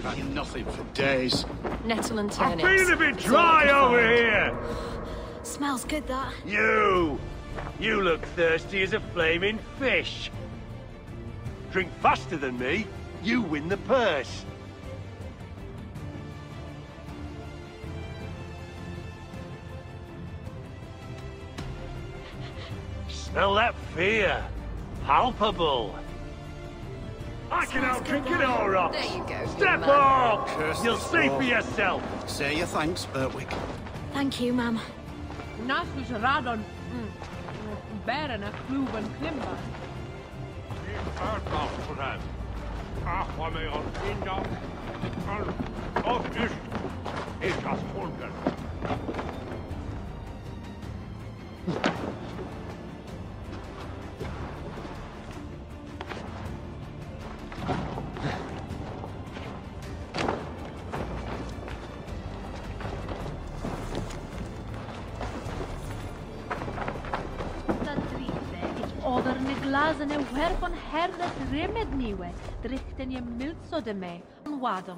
We've had nothing for days. Nettle and I'm turnips. feeling a bit dry over here! Smells good, that. You! You look thirsty as a flaming fish. Drink faster than me, you win the purse. Smell that fear. Palpable. I can out-drink it all, Rox. There you go. Step good man. up! Curse You'll this see war. for yourself. Say your thanks, Bertwick. Thank you, ma'am. Nasus radon. Bären är kluven klimbar. Oder ne glasene werpon herdes remed niwe, drichten je milso de me, wadom.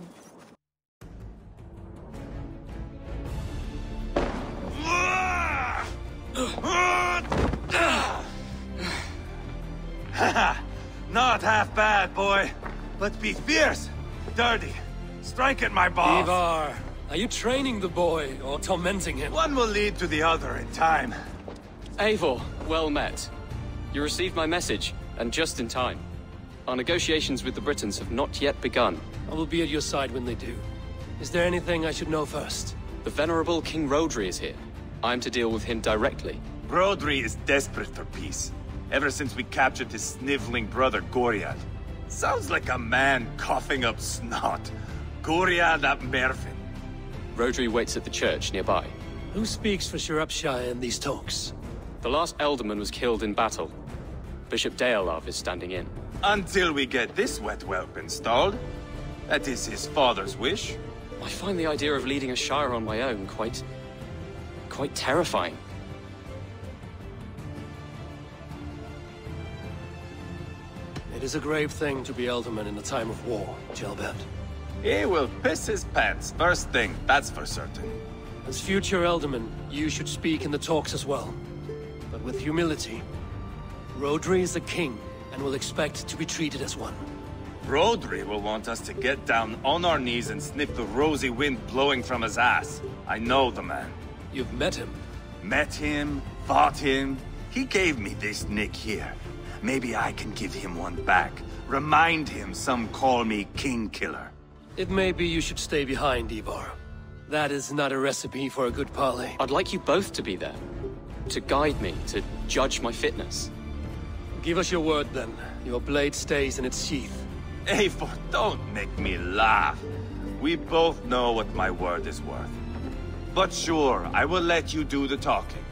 Not half bad, boy. But be fierce, dirty, strike at my balls. Ivar, are you training the boy or tormenting him? One will lead to the other in time. Eivor, well met. You received my message, and just in time. Our negotiations with the Britons have not yet begun. I will be at your side when they do. Is there anything I should know first? The venerable King Rodri is here. I'm to deal with him directly. Brodri is desperate for peace, ever since we captured his sniveling brother Goriad. Sounds like a man coughing up snot. Goriad ap Mervin. Rodri waits at the church nearby. Who speaks for Shropshire in these talks? The last Elderman was killed in battle. Bishop Deolav is standing in. Until we get this wet whelp installed. That is his father's wish. I find the idea of leading a shire on my own quite terrifying. It is a grave thing to be Elderman in a time of war, Gelbert. He will piss his pants first thing, that's for certain. As future Elderman, you should speak in the talks as well. But with humility. Rodri is a king, and will expect to be treated as one. Brodri will want us to get down on our knees and sniff the rosy wind blowing from his ass. I know the man. You've met him. Met him, fought him. He gave me this nick here. Maybe I can give him one back. Remind him some call me King Killer. It may be you should stay behind, Ivar. That is not a recipe for a good parley. I'd like you both to be there. To guide me, to judge my fitness. Give us your word, then. Your blade stays in its sheath. Eivor, don't make me laugh. We both know what my word is worth. But sure, I will let you do the talking.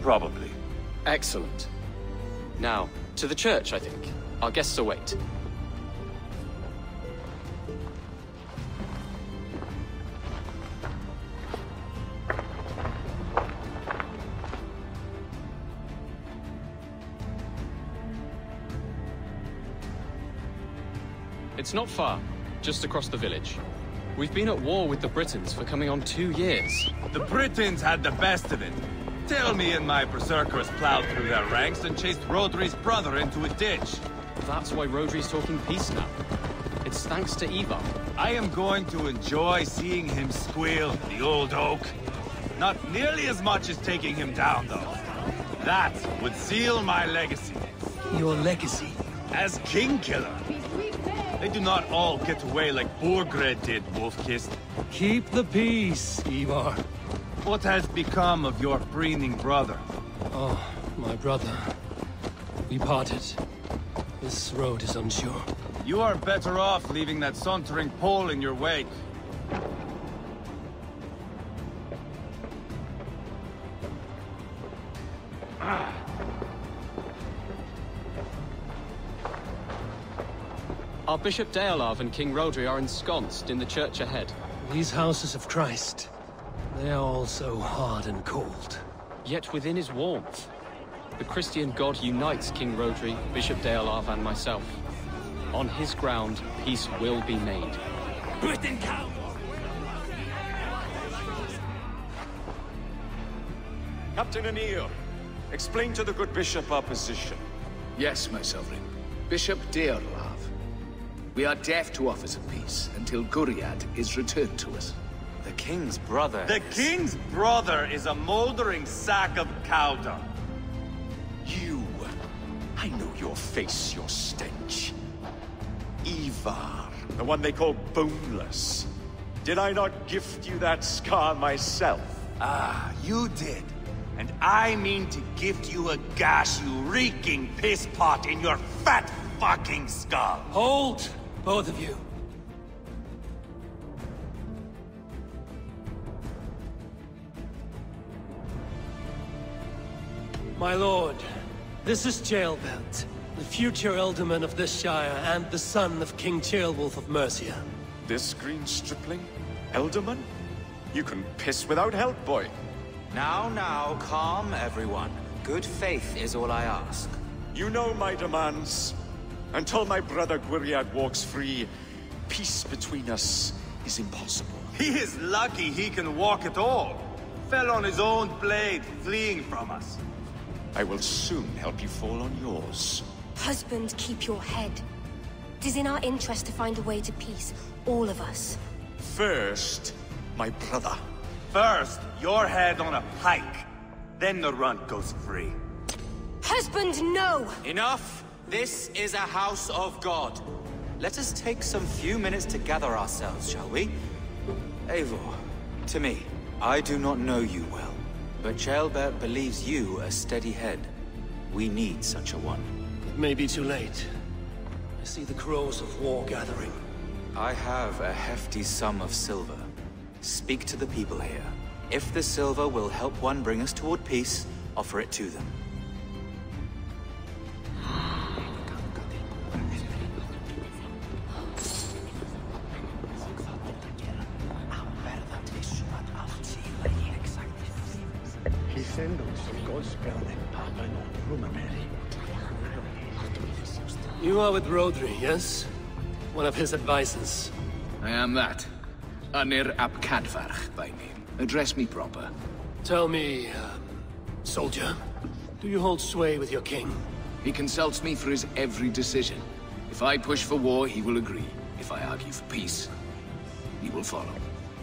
Probably. Excellent. Now, to the church, I think. Our guests await. It's not far, just across the village. We've been at war with the Britons for coming on 2 years. The Britons had the best of it. Tell me and my berserkers plowed through their ranks and chased Rodri's brother into a ditch. That's why Rodri's talking peace now. It's thanks to Ivar. I am going to enjoy seeing him squeal, the old oak. Not nearly as much as taking him down, though. That would seal my legacy. Your legacy? As King Killer. They do not all get away like Borgred did, Wolfkist. Keep the peace, Ivar. What has become of your breathing brother? Oh, my brother. We parted. This road is unsure. You are better off leaving that sauntering Pole in your wake. Our Bishop Deolav and King Rodri are ensconced in the church ahead. These houses of Christ, they are all so hard and cold. Yet within is warmth. The Christian God unites King Rodri, Bishop Deolav, and myself. On his ground, peace will be made. Britain cow! Captain Anil, explain to the good bishop our position. Yes, my sovereign. Bishop Deorlav. We are deaf to offers of peace until Guriad is returned to us. The king's brother. The king's brother is a moldering sack of cow dung. You. I know your face, your stench. Ivar, the one they call Boneless. Did I not gift you that scar myself? Ah, you did. And I mean to gift you a gash, you reeking piss pot in your fat fucking skull. Hold, both of you. My lord, this is Jailbelt, the future Ealdorman of this Shire and the son of King Ceolwulf of Mercia. This green stripling? Ealdorman? You can piss without help, boy. Now, calm everyone. Good faith is all I ask. You know my demands. Until my brother Gwyriad walks free, peace between us is impossible. He is lucky he can walk at all. Fell on his own blade, fleeing from us. I will soon help you fall on yours. Husband, keep your head. It is in our interest to find a way to peace, all of us. First, my brother. First, your head on a pike. Then the runt goes free. Husband, no! Enough! This is a house of God. Let us take some few minutes to gather ourselves, shall we? Eivor, to me, I do not know you well, but Ceolbert believes you a steady head. We need such a one. It may be too late. I see the crows of war gathering. I have a hefty sum of silver. Speak to the people here. If the silver will help one bring us toward peace, offer it to them. You are with Rodri, yes? One of his advisors. I am that. Anir ap Cadfarch by name. Address me proper. Tell me, soldier, do you hold sway with your king? He consults me for his every decision. If I push for war, he will agree. If I argue for peace, he will follow.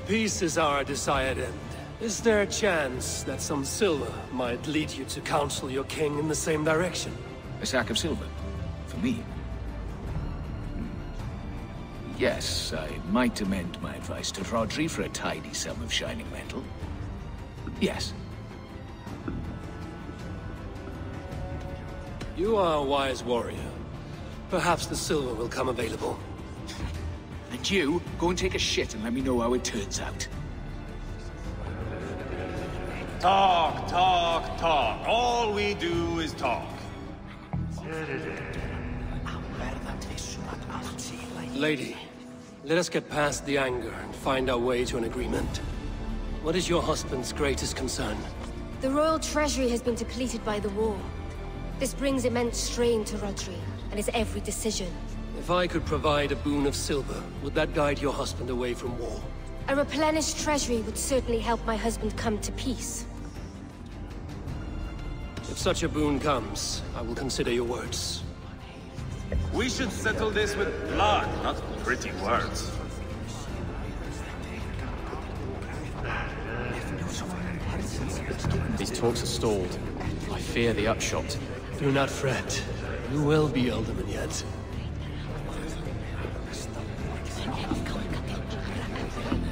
Peace is our desired end. Is there a chance that some silver might lead you to counsel your king in the same direction? A sack of silver? For me? Yes, I might amend my advice to Rodri for a tidy sum of shining metal. Yes. You are a wise warrior. Perhaps the silver will come available. And you, go and take a shit and let me know how it turns out. Talk, talk, talk. All we do is talk. Lady, let us get past the anger and find our way to an agreement. What is your husband's greatest concern? The royal treasury has been depleted by the war. This brings immense strain to Rodri and his every decision. If I could provide a boon of silver, would that guide your husband away from war? A replenished treasury would certainly help my husband come to peace. If such a boon comes, I will consider your words. We should settle this with blood, not pretty words. These talks are stalled. I fear the upshot. Do not fret. You will be Ealdorman yet.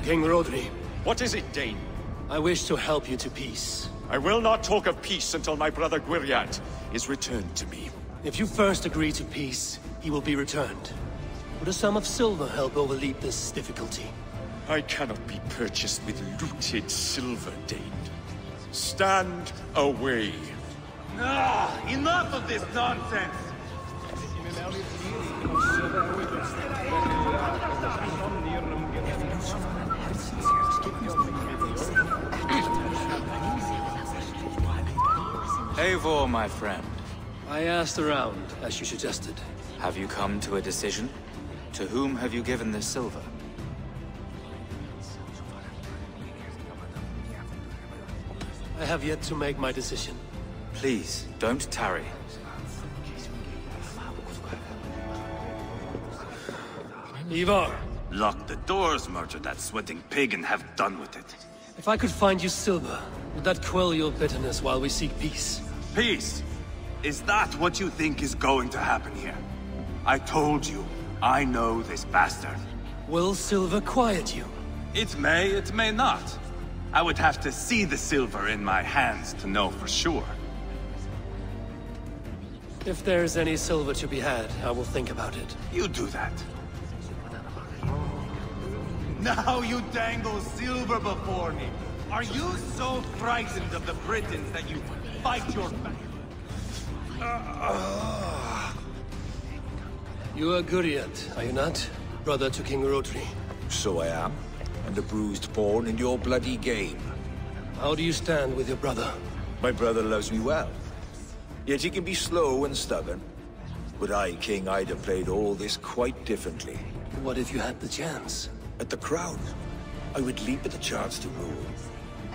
King Rodri. What is it, Dane? I wish to help you to peace. I will not talk of peace until my brother Gwyriad is returned to me. If you first agree to peace, he will be returned. Would a sum of silver help overleap this difficulty? I cannot be purchased with looted silver, Dane. Stand away. Ah, enough of this nonsense! Eivor, my friend. I asked around, as you suggested. Have you come to a decision? To whom have you given this silver? have yet to make my decision. Please, don't tarry. Ivar, Lock the doors, murder that sweating pig, and have done with it. if I could find you silver, would that quell your bitterness while we seek peace? Peace? Is that what you think is going to happen here? I told you, I know this bastard. Will silver quiet you? It may not. I would have to see the silver in my hands to know for sure. If there's any silver to be had, I will think about it. You do that. Now you dangle silver before me. Are you so frightened of the Britons that you fight your back? You are Guriat, are you not? Brother to King Rodri. So I am, and a bruised pawn in your bloody game. How do you stand with your brother? My brother loves me well. Yet he can be slow and stubborn. But I, King, I'd have played all this quite differently. What if you had the chance? At the crown, I would leap at the chance to rule.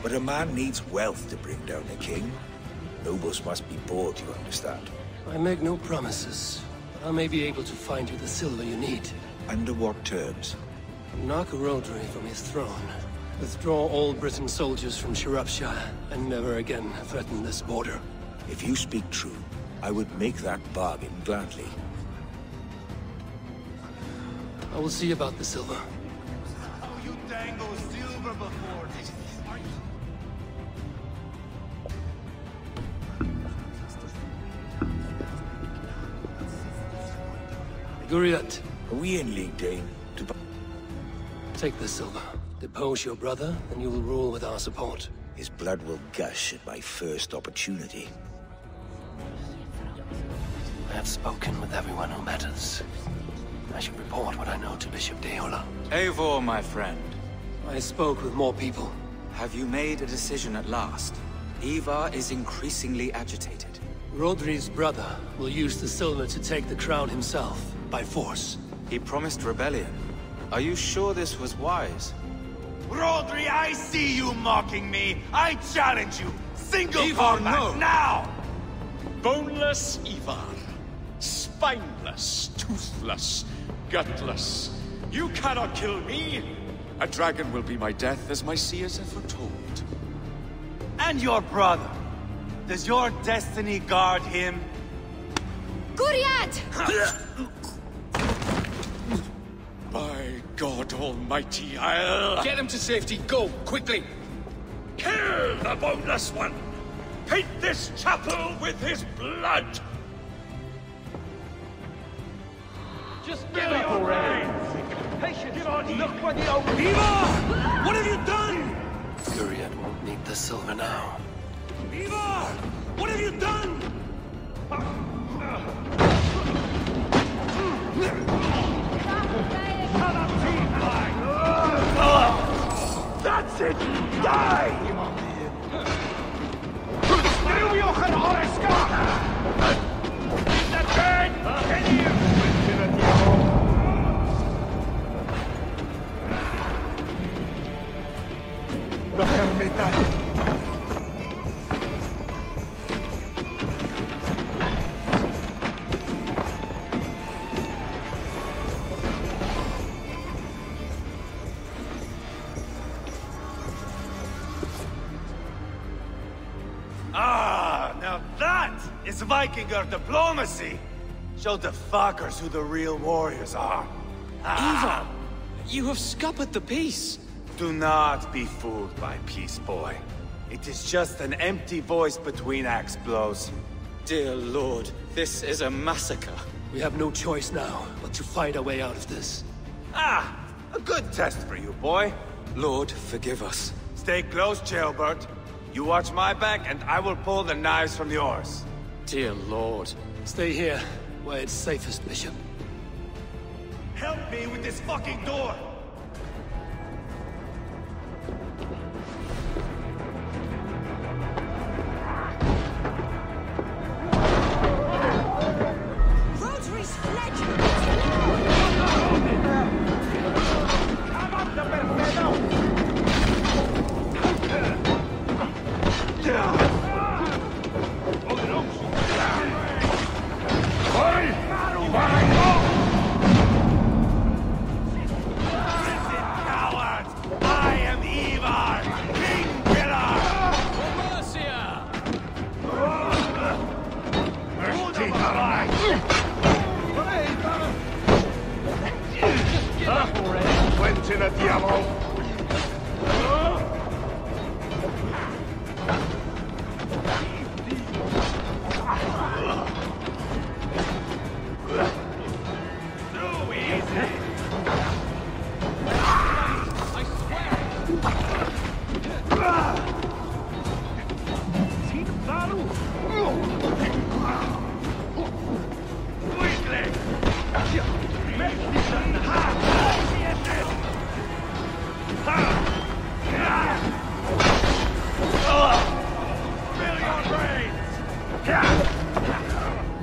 But a man needs wealth to bring down a king. Nobles must be bought, you understand. I make no promises, but I may be able to find you the silver you need. Under what terms? Knock Rodri from his throne. Withdraw all Briton soldiers from Shropshire, and never again threaten this border. If you speak true, I would make that bargain gladly. I will see about the silver. How you dangle silver before me. Guriat, Are we in league, Dane? take the silver. Depose your brother, and you will rule with our support. His blood will gush at my first opportunity. I have spoken with everyone who matters. I should report what I know to Bishop Deola. Eivor, my friend. I spoke with more people. Have you made a decision at last? Ivar is increasingly agitated. Rodri's brother will use the silver to take the crown himself, by force. He promised rebellion. Are you sure this was wise? Rodri, I see you mocking me. I challenge you. Single Ivar, combat no. now. Boneless Ivar. Spineless, toothless, gutless. You cannot kill me. A dragon will be my death, as my seers have foretold. And your brother. Does your destiny guard him? Guriat! By God Almighty, I'll... Get him to safety. Go, quickly. Kill the boneless one! Paint this chapel with his blood! Just give it already! Patience! Look where the old... Ivar! What have you done? Guriat won't need the silver now. Ivar! What have you done? That's it! Die! Is that burn? Can you? Ah, now that is Vikinger diplomacy. Show the fuckers who the real warriors are. Ivar! You have scuppered the peace! Do not be fooled by peace, boy. It is just an empty voice between axe blows. Dear Lord, this is a massacre. We have no choice now, but to find our way out of this. Ah, a good test for you, boy. Lord, forgive us. Stay close, Jailbird. You watch my back, and I will pull the knives from yours. Dear Lord. Stay here, where it's safest, Bishop. Help me with this fucking door! Rodri's fled! Yeah! the diavolo! Too easy! I swear!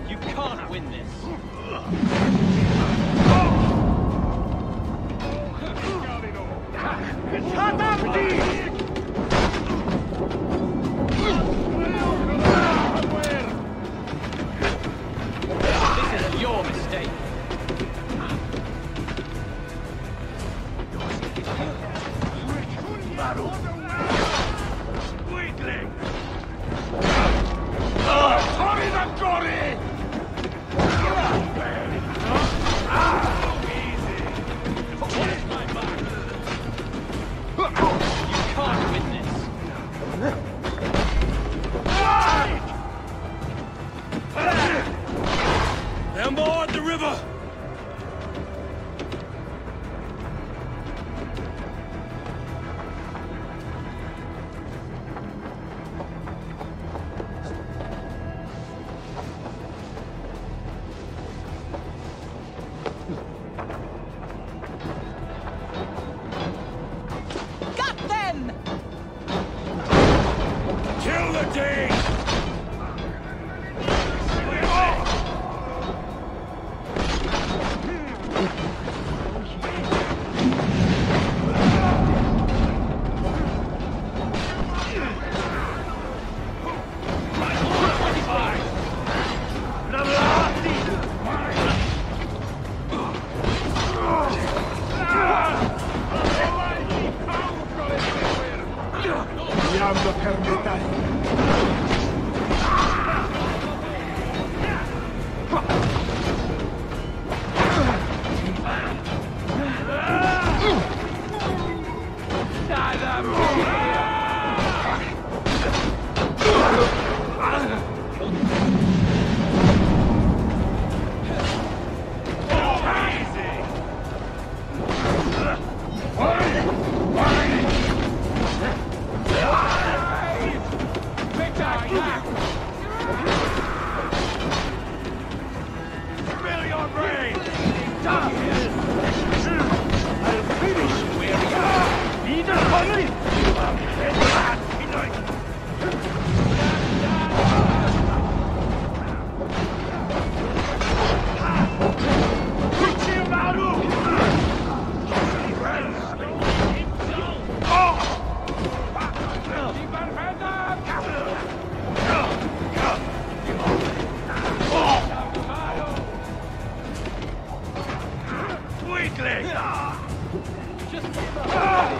You can't win this. This is your mistake. They're more at the river! Got them! Kill the day!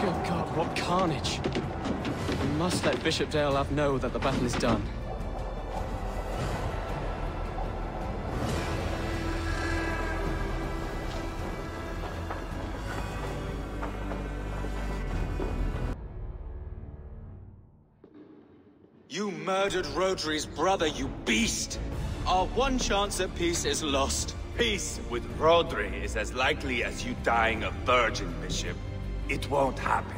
Good God, what carnage! We must let Bishop Deolav know that the battle is done. You murdered Rodri's brother, you beast! Our one chance at peace is lost. Peace with Rodri is as likely as you dying a virgin, Bishop. It won't happen.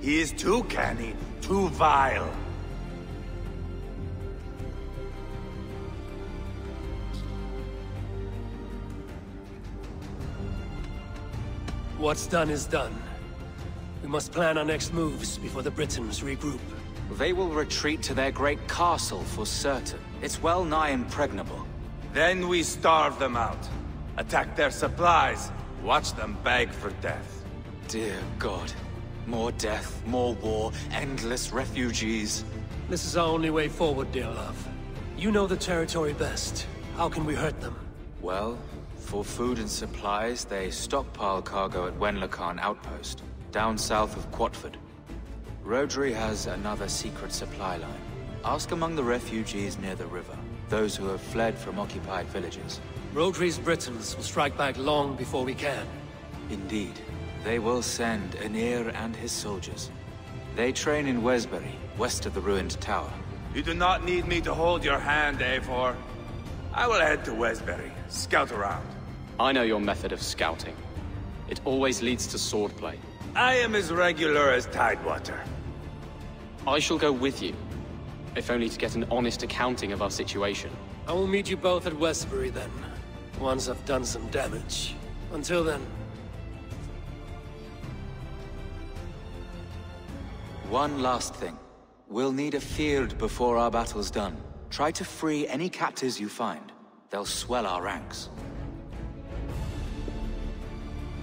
He is too canny, too vile. What's done is done. We must plan our next moves before the Britons regroup. They will retreat to their great castle for certain. It's well nigh impregnable. Then we starve them out. Attack their supplies. Watch them beg for death. Dear God. More death, more war, endless refugees. This is our only way forward, Deolav. You know the territory best. How can we hurt them? Well, for food and supplies, they stockpile cargo at Wenlacan Outpost, down south of Quatford. Rodri has another secret supply line. Ask among the refugees near the river, those who have fled from occupied villages. Rodri's Britons will strike back long before we can. Indeed. They will send Aenir and his soldiers. They train in Wesbury, west of the ruined tower. You do not need me to hold your hand, Eivor. I will head to Wesbury, scout around. I know your method of scouting. It always leads to swordplay. I am as regular as Tidewater. I shall go with you, if only to get an honest accounting of our situation. I will meet you both at Westbury then, once I've done some damage. Until then... One last thing. We'll need a field before our battle's done. Try to free any captives you find. They'll swell our ranks.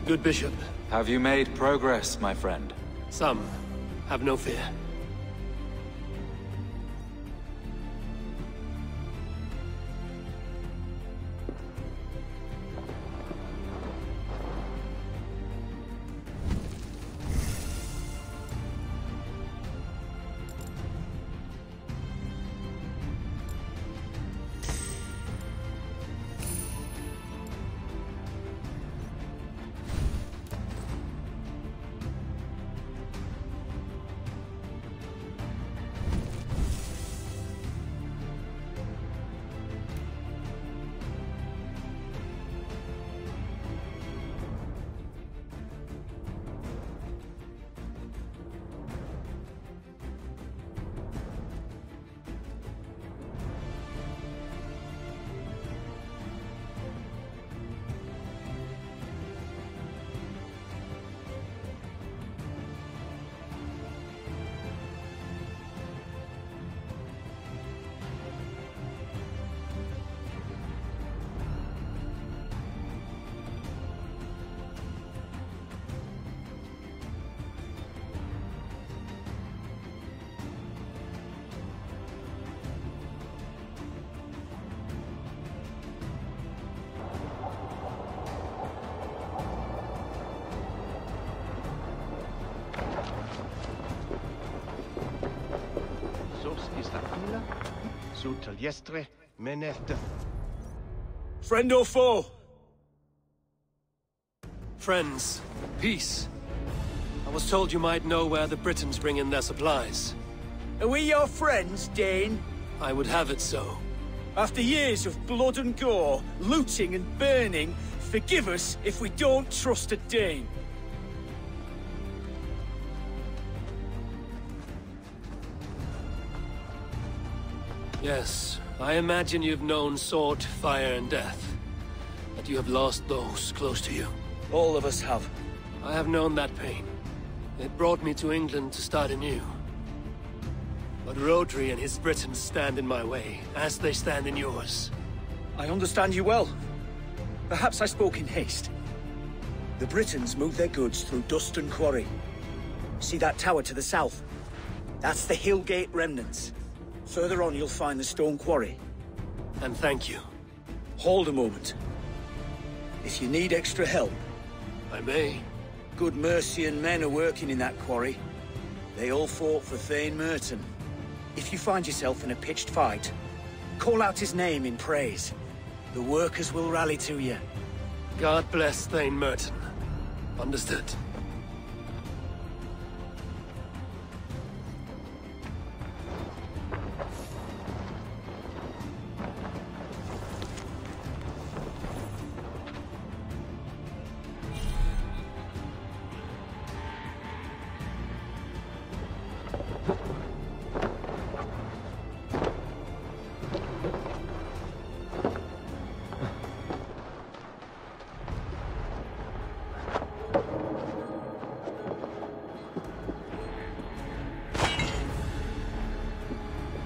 Good, Bishop. Have you made progress, my friend? Some. Have no fear. Friend or foe? Friends. Peace. I was told you might know where the Britons bring in their supplies. Are we your friends, Dane? I would have it so. After years of blood and gore, looting and burning, forgive us if we don't trust a Dane. Yes, I imagine you've known sword, fire, and death. But you have lost those close to you. All of us have. I have known that pain. It brought me to England to start anew. But Rodri and his Britons stand in my way, as they stand in yours. I understand you well. Perhaps I spoke in haste. The Britons move their goods through Dust and Quarry. See that tower to the south? That's the Hillgate remnants. Further on, you'll find the stone quarry. And thank you. Hold a moment. If you need extra help... I may. Good Mercian men are working in that quarry. They all fought for Thane Merton. If you find yourself in a pitched fight, call out his name in praise. The workers will rally to you. God bless Thane Merton. Understood.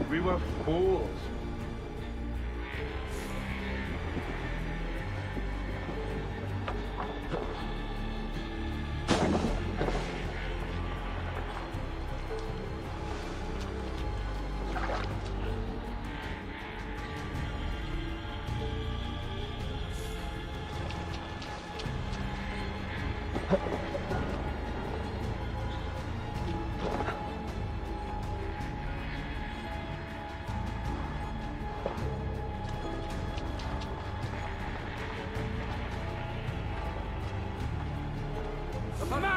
We were fools. Come on!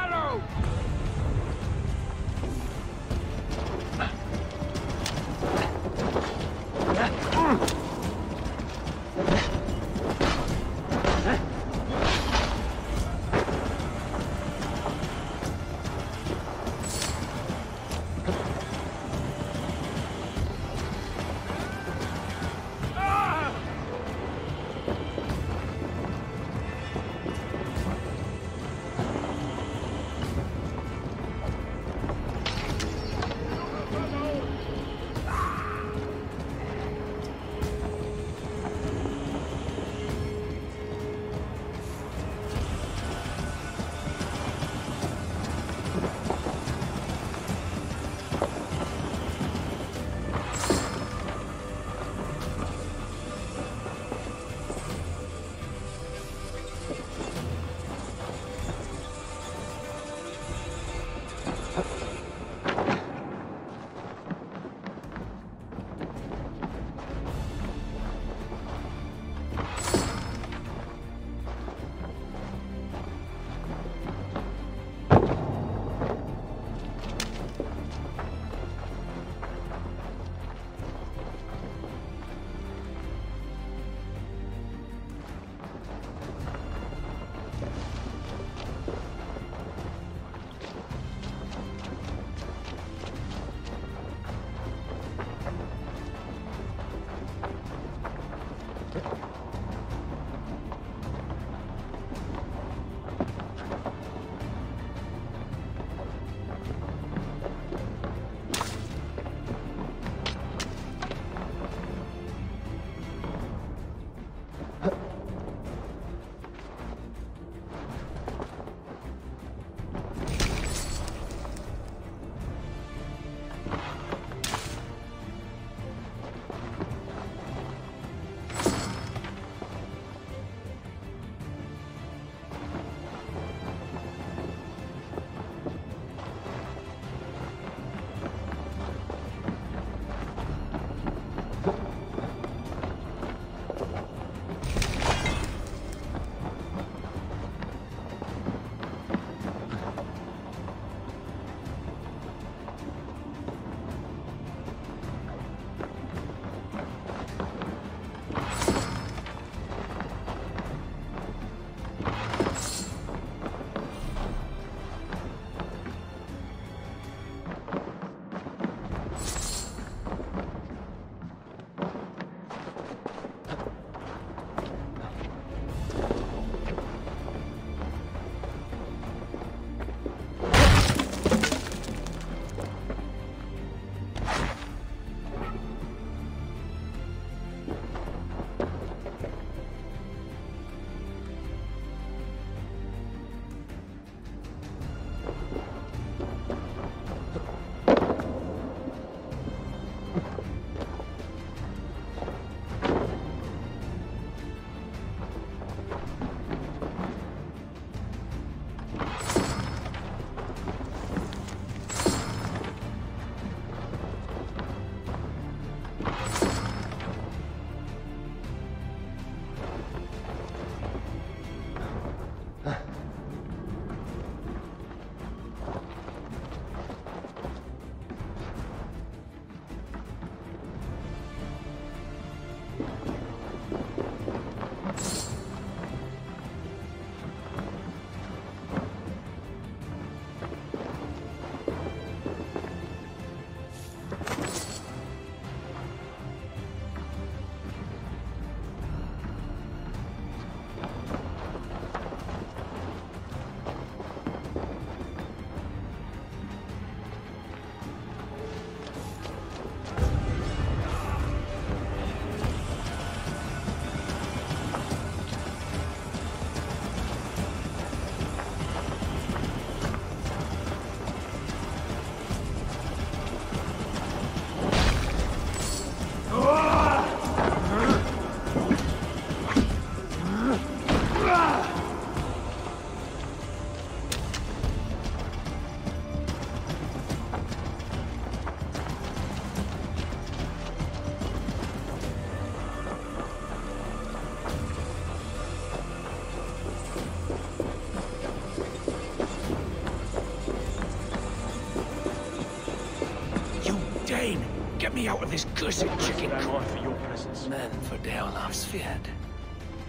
Get me out of this cursed chicken coop. for your presence. Men for Deolaf's Fiat.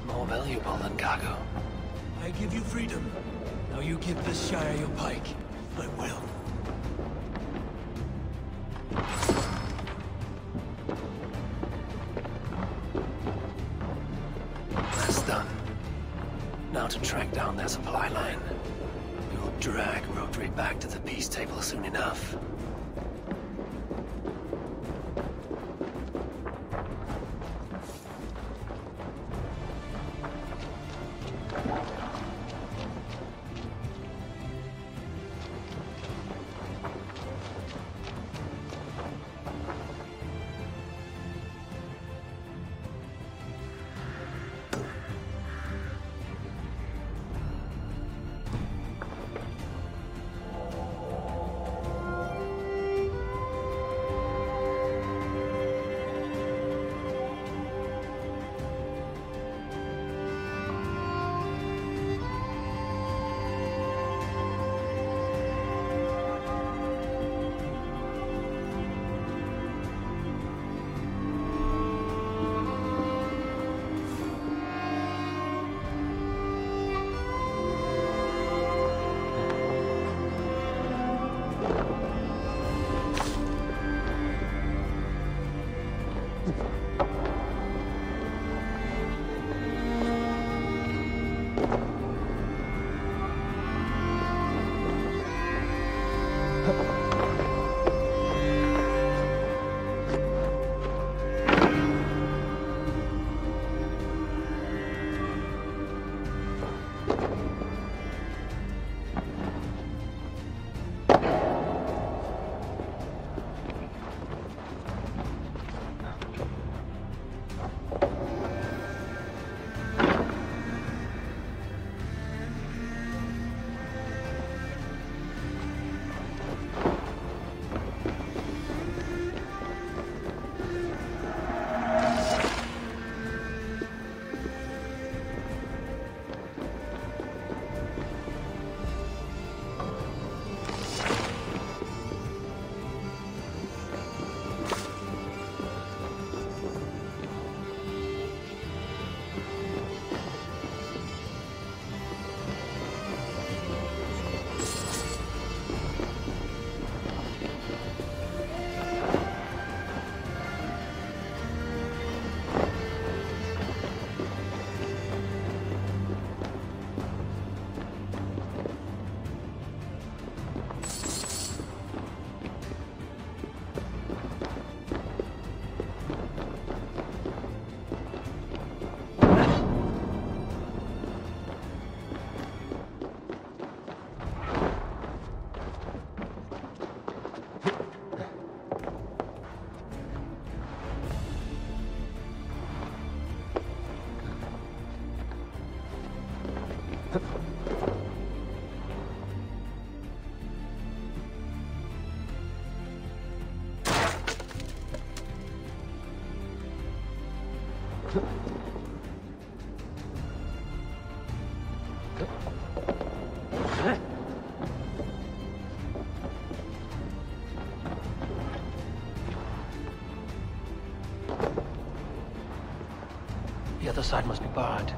More valuable than cargo. I give you freedom. Now you give this Shire your pike. I will. That's done. Now to track down their supply line. We'll drag Rotary back to the peace table soon enough. The other side must be barred.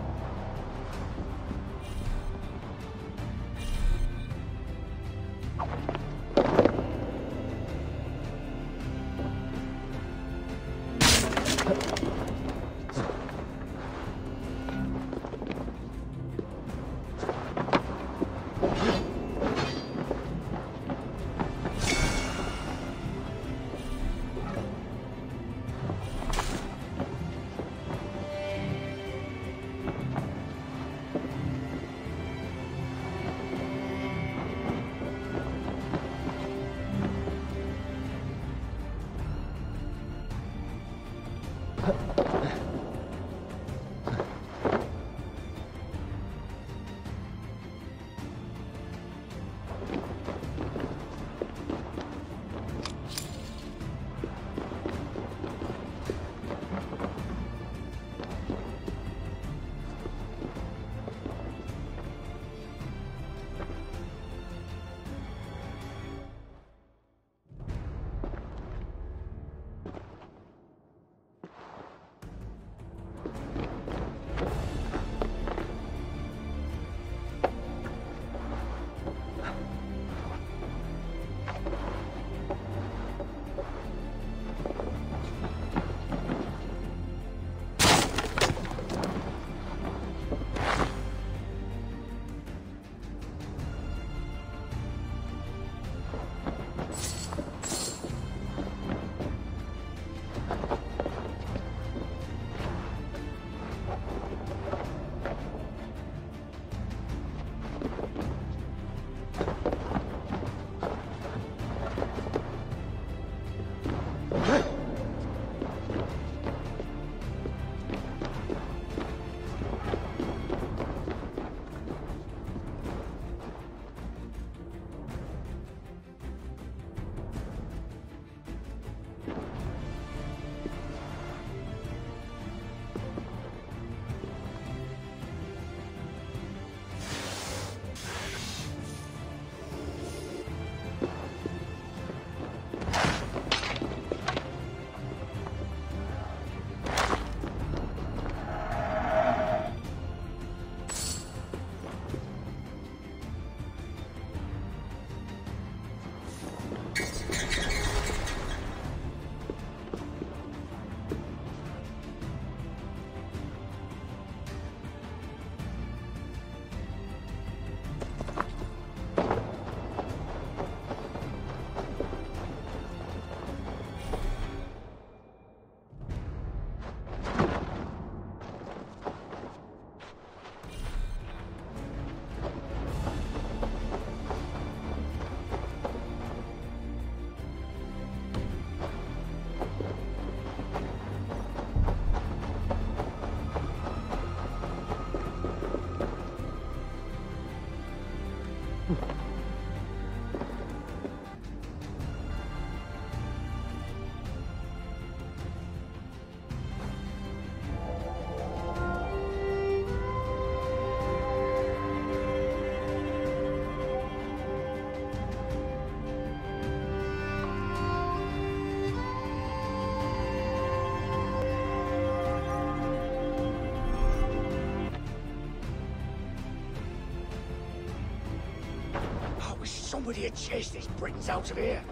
Somebody had chased these Britons out of here.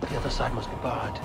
The other side must be barred.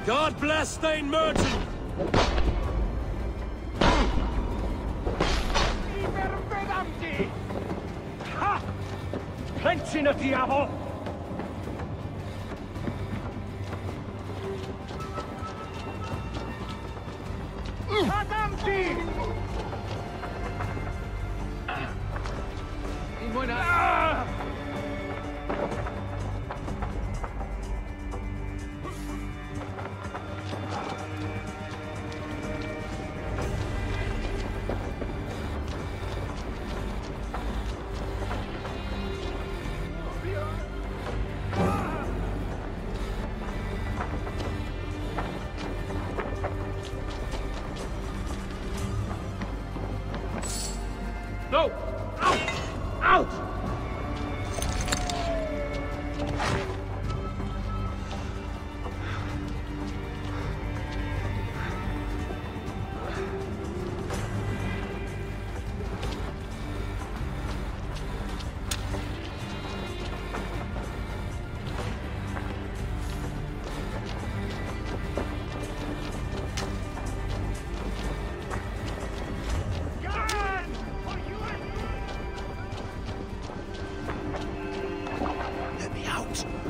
God bless Thane Merchant! Ha! Plenty na diavol! Adamti! No! Out! Out!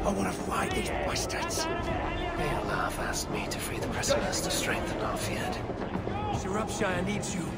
I want to fight these bastards. Olaf asked me to free the prisoners to strengthen our field. Shropshire needs you.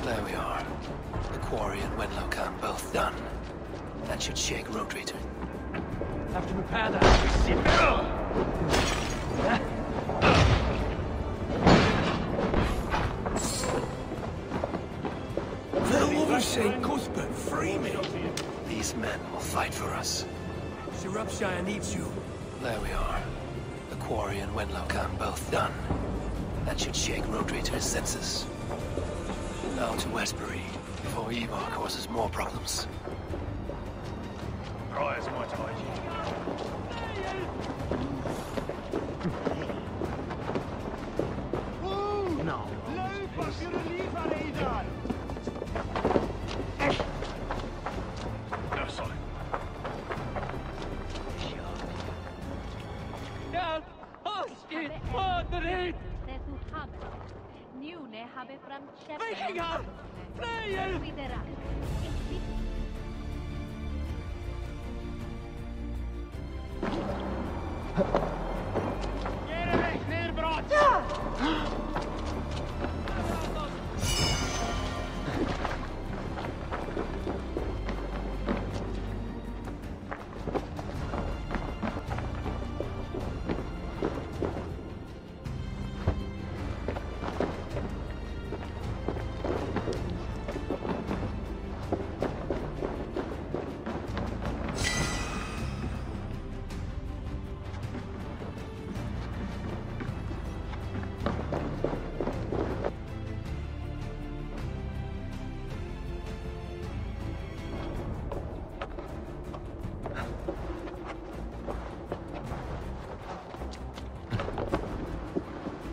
There we are. The quarry and Wenlow Camp both done. That should shake Rodri. Have to repair that. For the love's sake, Cuthbert, free me. These men will fight for us. Shropshire needs you. There we are. The quarry and Wenlow Khan both done. That should shake Rodri to his senses. Now to Westbury, before Ivar causes more problems. Prior's my tie. No. No, sorry. Vikingar! Frejer! Gerevek neerbrot!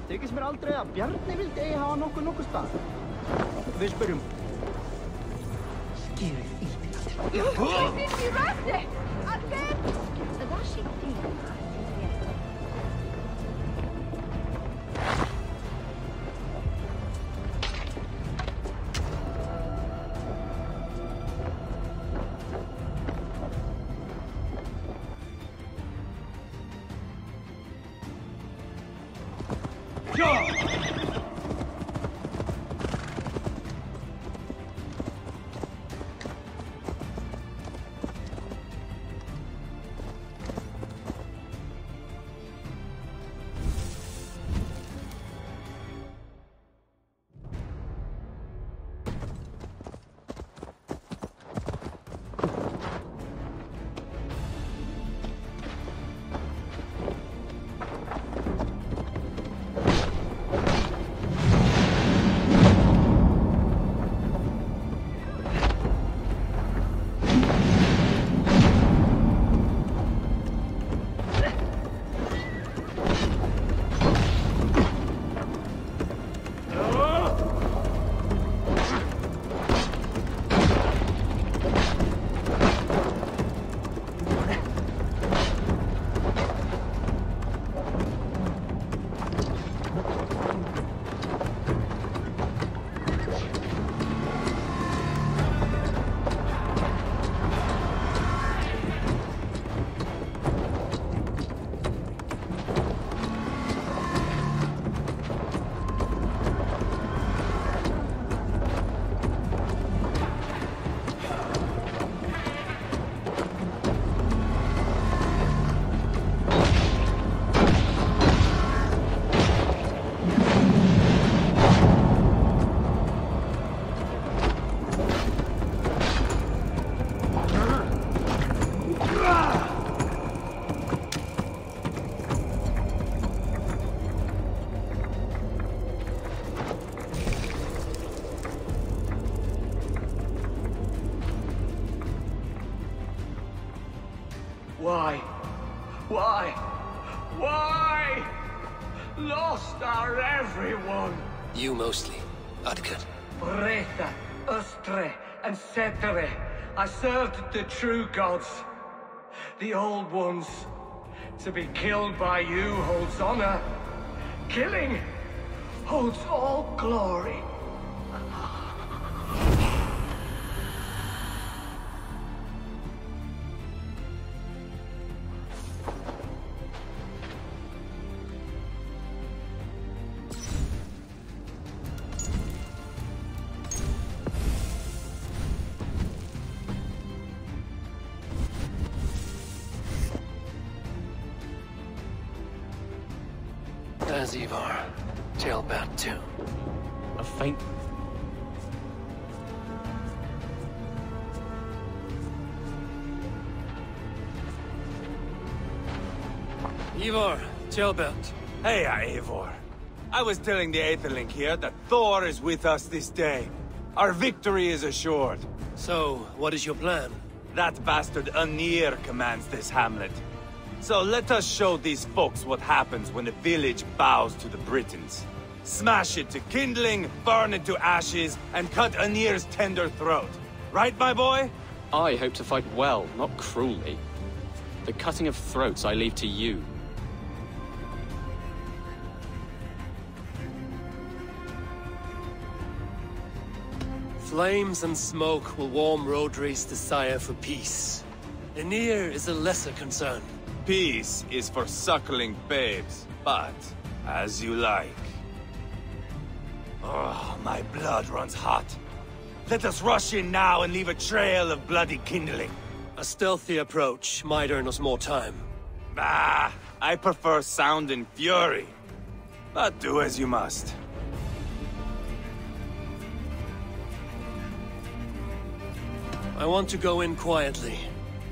Þykist mér aldrei að Bjarni vildi eigi hafa nokkuð stað. Við spyrjum. Skýrið íldi. Finnst í rætti! Allir! Það sé til. Why? Why? Why? Lost are everyone. You mostly, Adkut. Bretha, Ustre, and Setere. I served the true gods. The old ones. To be killed by you holds honor. Killing holds all glory. There's Ivar. Tailbat too. A faint... Ivar, Tailbat. Hey, Eivor. I was telling the Aetherling here that Thor is with us this day. Our victory is assured. So, what is your plan? That bastard Anir commands this hamlet. So let us show these folks what happens when a village bows to the Britons. Smash it to kindling, burn it to ashes, and cut Anir's tender throat. Right, my boy? I hope to fight well, not cruelly. The cutting of throats I leave to you. Flames and smoke will warm Rodri's desire for peace. Anir is a lesser concern. Peace is for suckling babes, but as you like. Oh, my blood runs hot. Let us rush in now and leave a trail of bloody kindling. A stealthy approach might earn us more time. Bah, I prefer sound and fury. But do as you must. I want to go in quietly.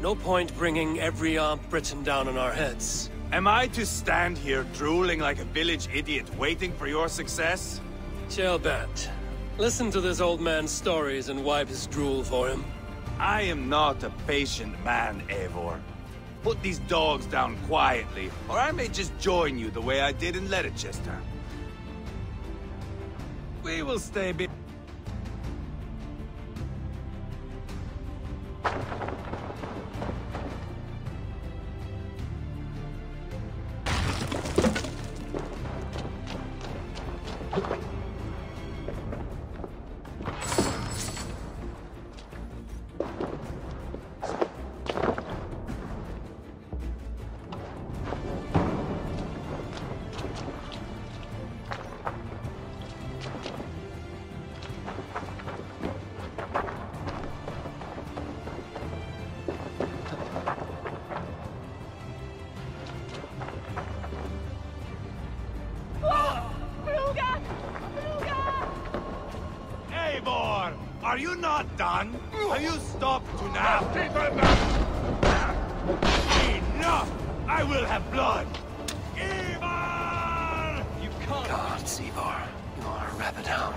No point bringing every armed Briton down on our heads. Am I to stand here drooling like a village idiot waiting for your success? Tailbat, listen to this old man's stories and wipe his drool for him. I am not a patient man, Eivor. Put these dogs down quietly, or I may just join you the way I did in Leicester. We will stay be- Eivor! Are you not done? Have you stopped to nap? Enough! I will have blood! Ivar! You can't... Gods, Ivar. You are a rabid hound.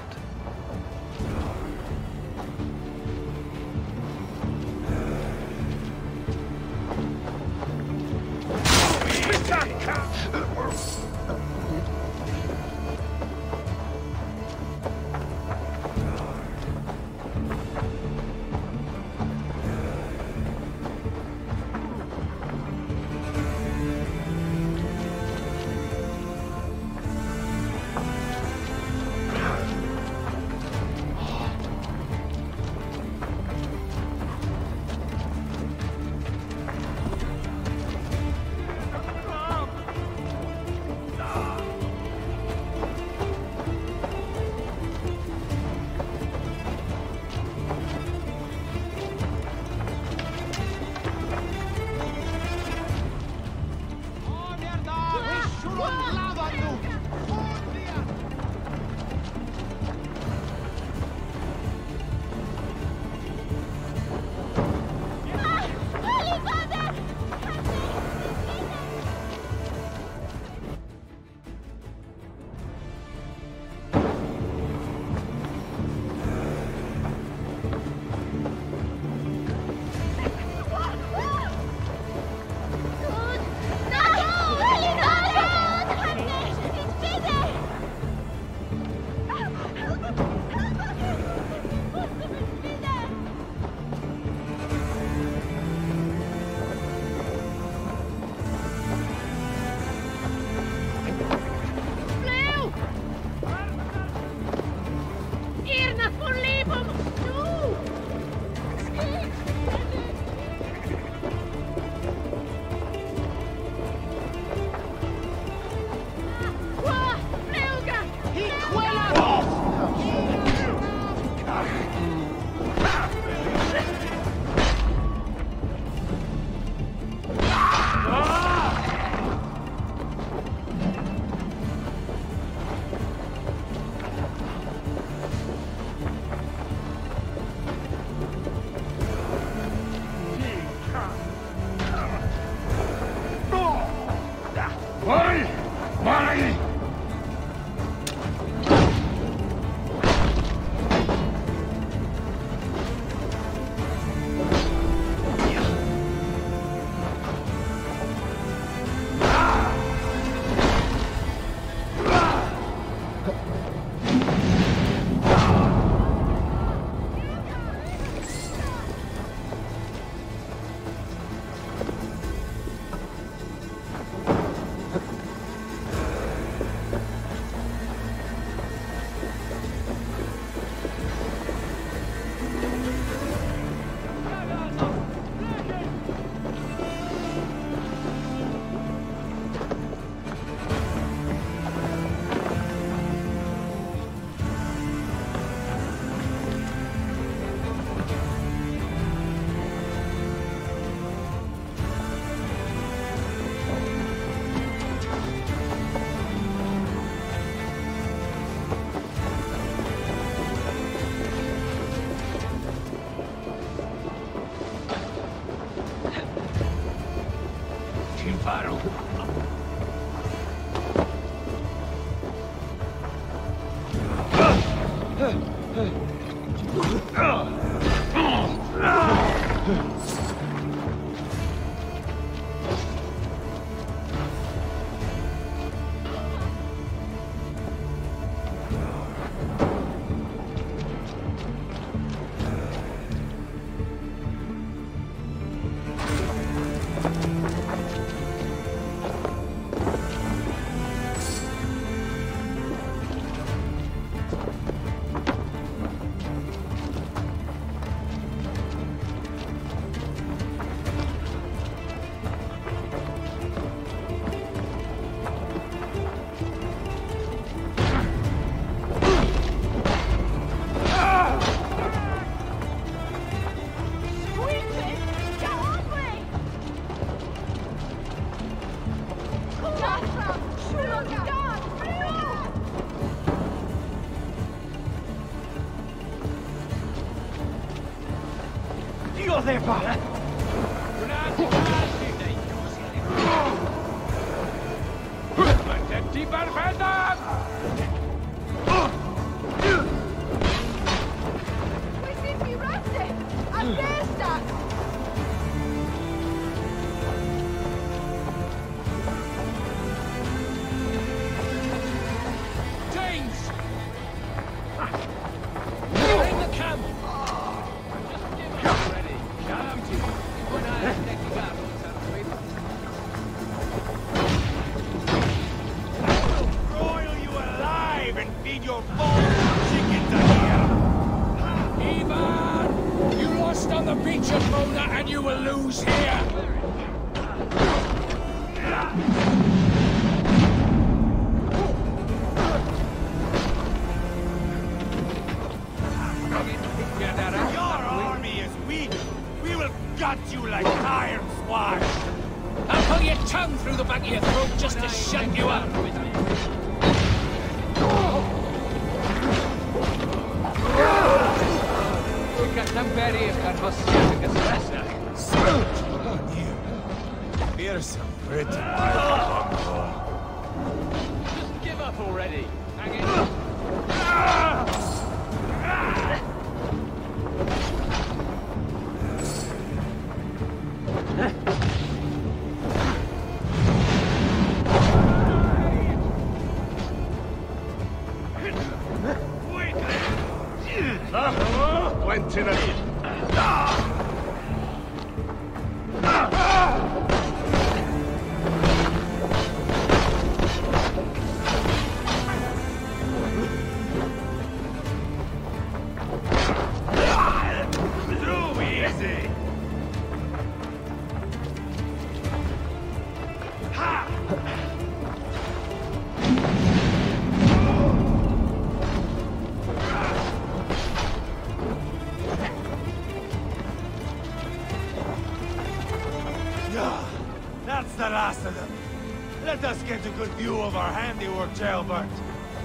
Let us get a good view of our handiwork, Jailbert.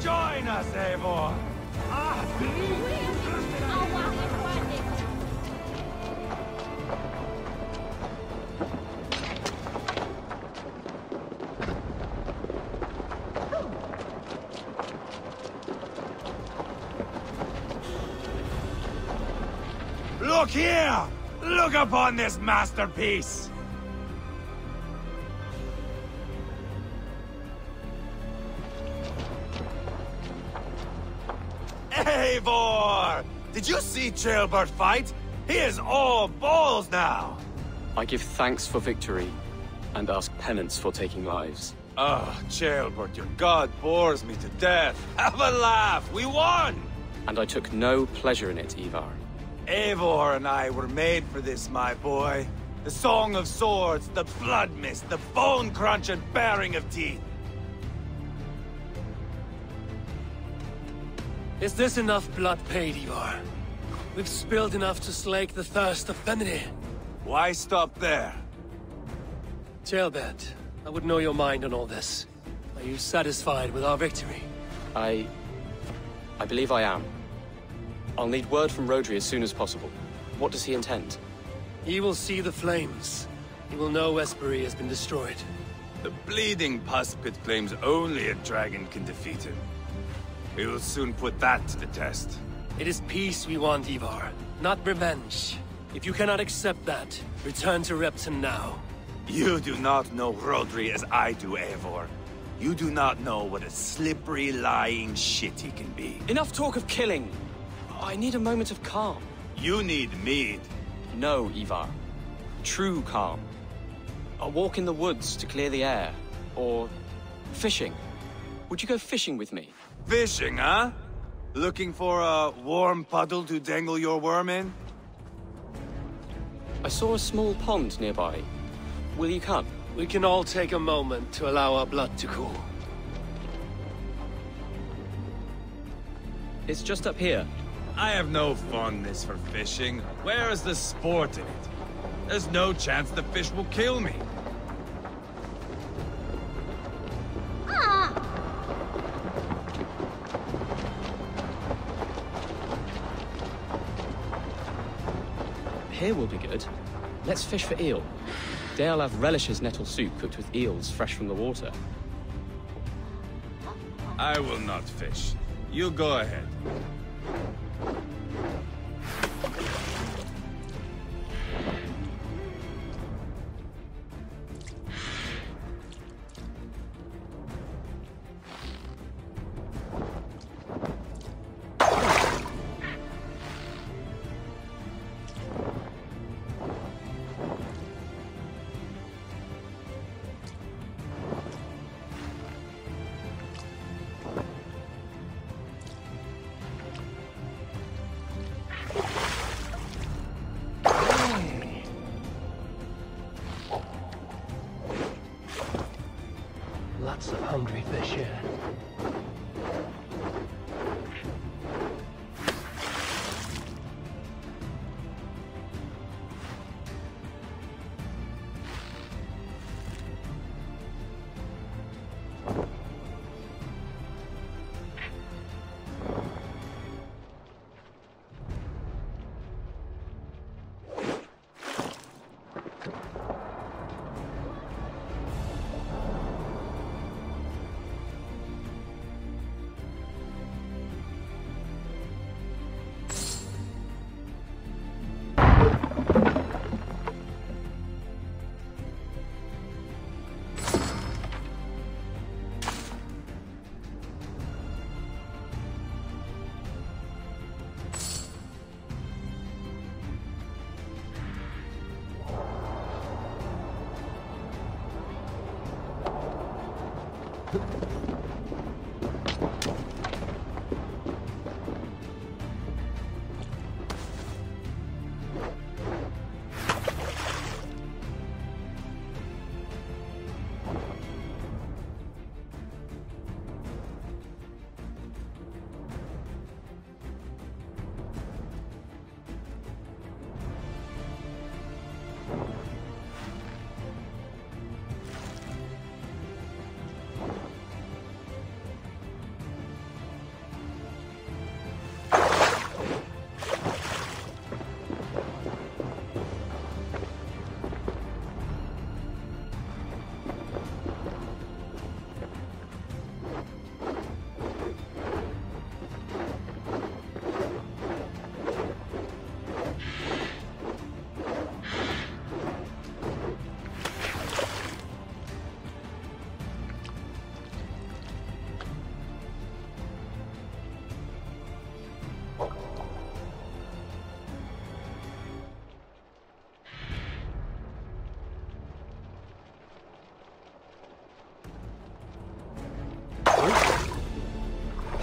Join us, Eivor. Look here! Look upon this masterpiece! Eivor! Did you see Jailbird fight? He is all balls now! I give thanks for victory, and ask penance for taking lives. Oh, Jailbird, your god bores me to death. Have a laugh! We won! And I took no pleasure in it, Ivar. Eivor and I were made for this, my boy. The song of swords, the blood mist, the bone crunch and baring of teeth. Is this enough blood paid, Ivar? We've spilled enough to slake the thirst of Feminine. Why stop there? Jailbird, I would know your mind on all this. Are you satisfied with our victory? I believe I am. I'll need word from Rodri as soon as possible. What does he intend? He will see the flames. He will know Westbury has been destroyed. The bleeding pus pit claims only a dragon can defeat him. We will soon put that to the test. It is peace we want, Ivar, not revenge. If you cannot accept that, return to Repton now. You do not know Rodri as I do, Eivor. You do not know what a slippery, lying shit he can be. Enough talk of killing! I need a moment of calm. You need mead. No, Ivar. True calm. A walk in the woods to clear the air. Or fishing. Would you go fishing with me? Fishing, huh? Looking for a warm puddle to dangle your worm in? I saw a small pond nearby. Will you come? We can all take a moment to allow our blood to cool. It's just up here. I have no fondness for fishing. Where is the sport in it? There's no chance the fish will kill me. Here will be good. Let's fish for eel. Dale have relishes nettle soup cooked with eels fresh from the water. I will not fish. You go ahead. Lots of hungry fish here.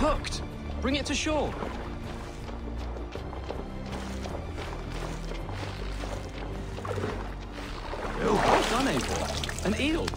Hooked! Bring it to shore! Oh, well done, Eivor. An eel!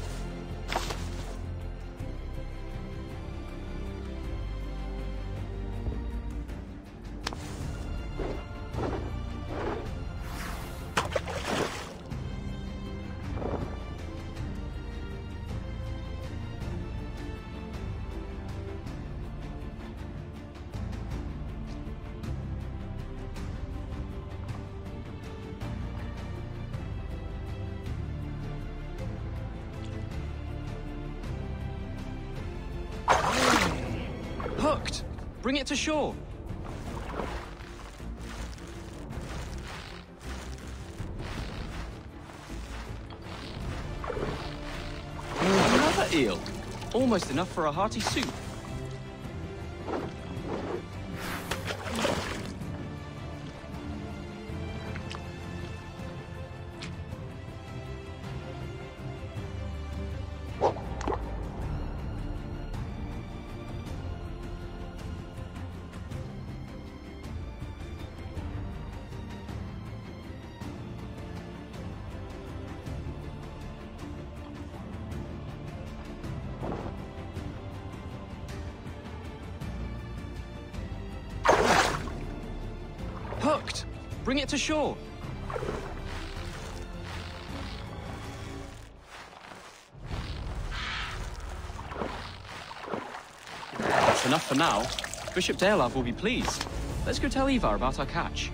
Hooked! Bring it to shore! Another eel! Almost enough for a hearty soup. Hooked! Bring it to shore! That's enough for now. Bishop Dearlove will be pleased. Let's go tell Ivar about our catch.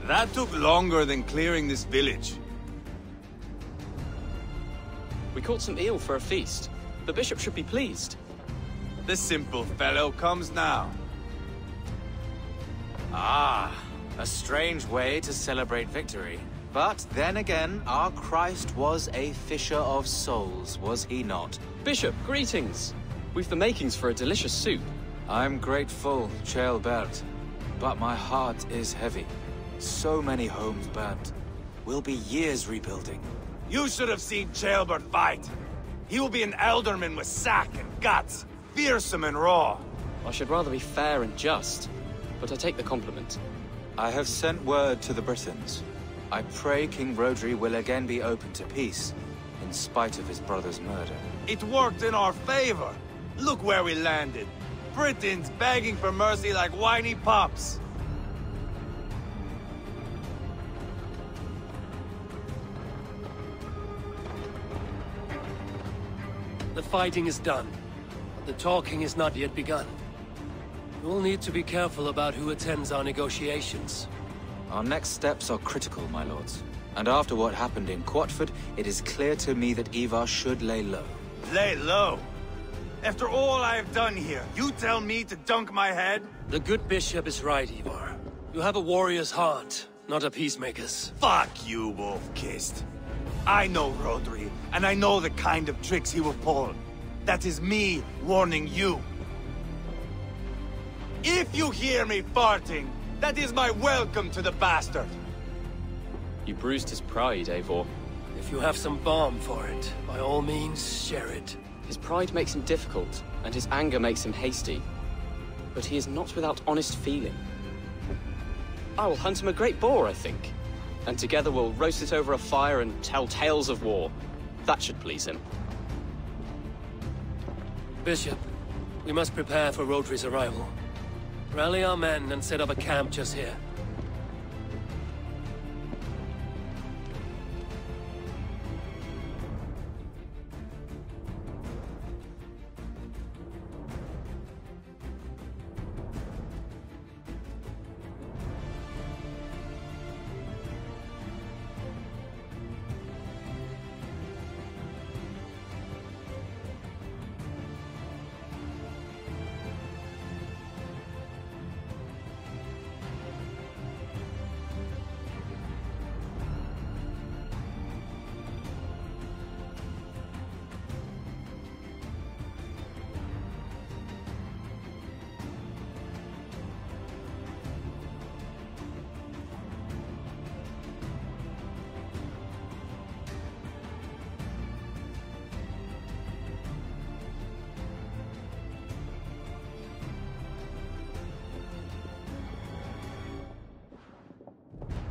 That took longer than clearing this village. We caught some eel for a feast. The bishop should be pleased. The simple fellow comes now. Ah, a strange way to celebrate victory. But then again, our Christ was a fisher of souls, was he not? Bishop, greetings! We've the makings for a delicious soup. I'm grateful, Ceolbert, but my heart is heavy. So many homes burnt. We'll be years rebuilding. You should have seen Ceolbert fight. He will be an alderman with sack and guts, fearsome and raw. I should rather be fair and just, but I take the compliment. I have sent word to the Britons. I pray King Rodri will again be open to peace, in spite of his brother's murder. It worked in our favor. Look where we landed. Britons begging for mercy like whiny pups. The fighting is done, but the talking is not yet begun. We'll need to be careful about who attends our negotiations. Our next steps are critical, my lords. And after what happened in Quatford, it is clear to me that Ivar should lay low. Lay low? After all I have done here, you tell me to dunk my head? The good bishop is right, Ivar. You have a warrior's heart, not a peacemaker's. Fuck you, wolf-kissed. I know Rodri, and I know the kind of tricks he will pull. That is me warning you. If you hear me farting, that is my welcome to the bastard. You bruised his pride, Eivor. If you have some balm for it, by all means, share it. His pride makes him difficult, and his anger makes him hasty. But he is not without honest feeling. I will hunt him a great boar, I think. And together we'll roast it over a fire and tell tales of war. That should please him. Bishop, we must prepare for Rodri's arrival. Rally our men and set up a camp just here.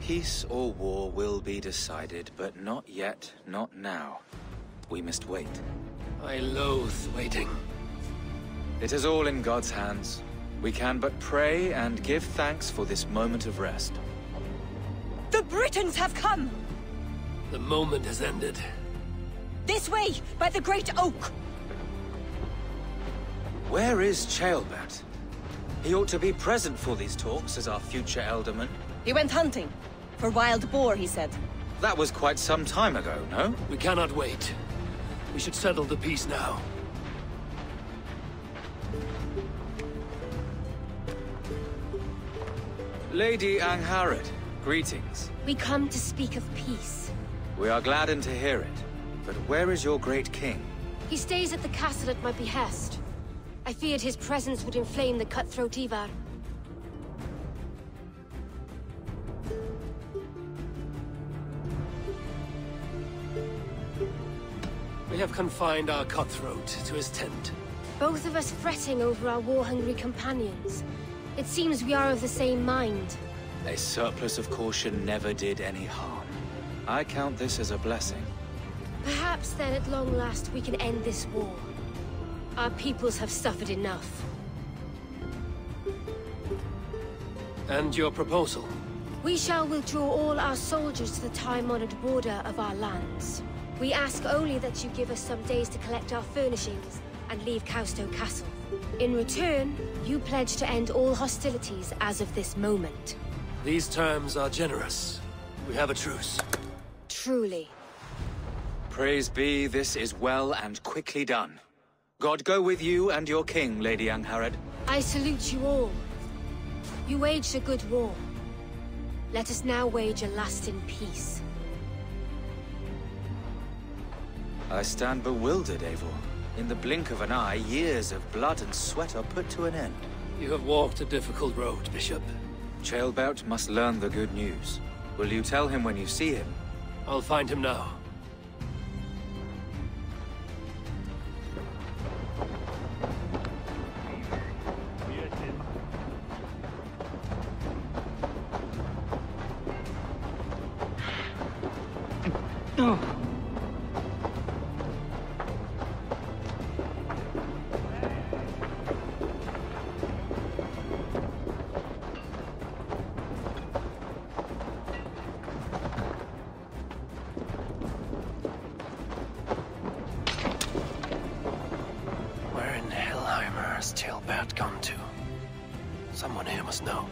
Peace or war will be decided, but not yet, not now. We must wait. I loathe waiting. It is all in God's hands. We can but pray and give thanks for this moment of rest. The Britons have come! The moment has ended. This way, by the Great Oak! Where is Ceolbert? He ought to be present for these talks as our future Elderman. He went hunting. For wild boar, he said. That was quite some time ago, no? We cannot wait. We should settle the peace now. Lady Angharad, greetings. We come to speak of peace. We are gladdened to hear it. But where is your great king? He stays at the castle at my behest. I feared his presence would inflame the cutthroat Ivar. We have confined our cutthroat to his tent. Both of us fretting over our war-hungry companions. It seems we are of the same mind. A surplus of caution never did any harm. I count this as a blessing. Perhaps then at long last we can end this war. Our peoples have suffered enough. And your proposal? We shall withdraw all our soldiers to the time-honored border of our lands. We ask only that you give us some days to collect our furnishings and leave Causto Castle. In return, you pledge to end all hostilities as of this moment. These terms are generous. We have a truce. Truly. Praise be, this is well and quickly done. God go with you and your king, Lady Angharad. I salute you all. You waged a good war. Let us now wage a lasting peace. I stand bewildered, Eivor. In the blink of an eye, years of blood and sweat are put to an end. You have walked a difficult road, Bishop. Ceolbert must learn the good news. Will you tell him when you see him? I'll find him now. Ceolbert gone to? Someone here must know.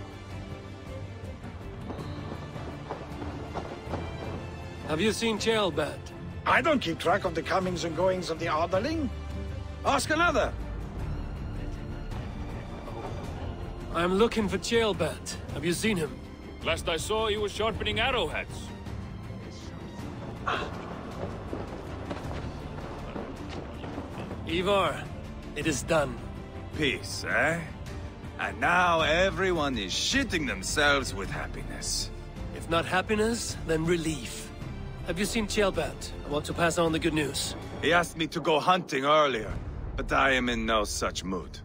Have you seen Ceolbert? I don't keep track of the comings and goings of the Arderling. Ask another. I'm looking for Ceolbert. Have you seen him? Last I saw, he was sharpening arrowheads. Ivar, it is done. Peace, eh? And now everyone is shitting themselves with happiness. If not happiness, then relief. Have you seen Ceolbert? I want to pass on the good news. He asked me to go hunting earlier, but I am in no such mood.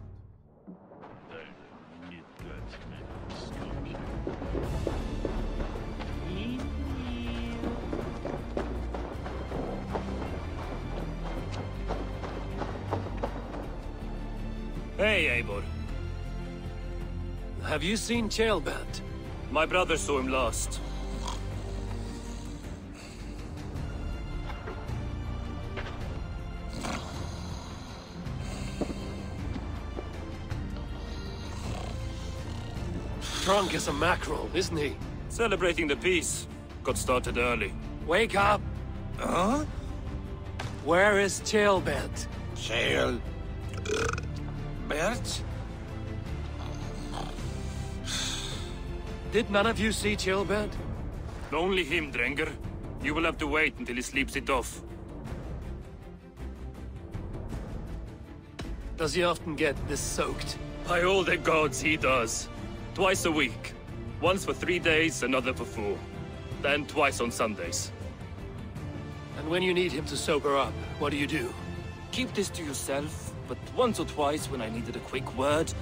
Hey, Eivor. Have you seen Ceolbert? My brother saw him last. Drunk as a mackerel, isn't he? Celebrating the peace. Got started early. Wake up! Huh? Where is Ceolbert? Bert? Did none of you see Ceolbert? Only him, Drenger. You will have to wait until he sleeps it off. Does he often get this soaked? By all the gods, he does. Twice a week. Once for 3 days, another for 4. Then twice on Sundays. And when you need him to sober up, what do you do? Keep this to yourself, but once or twice when I needed a quick word,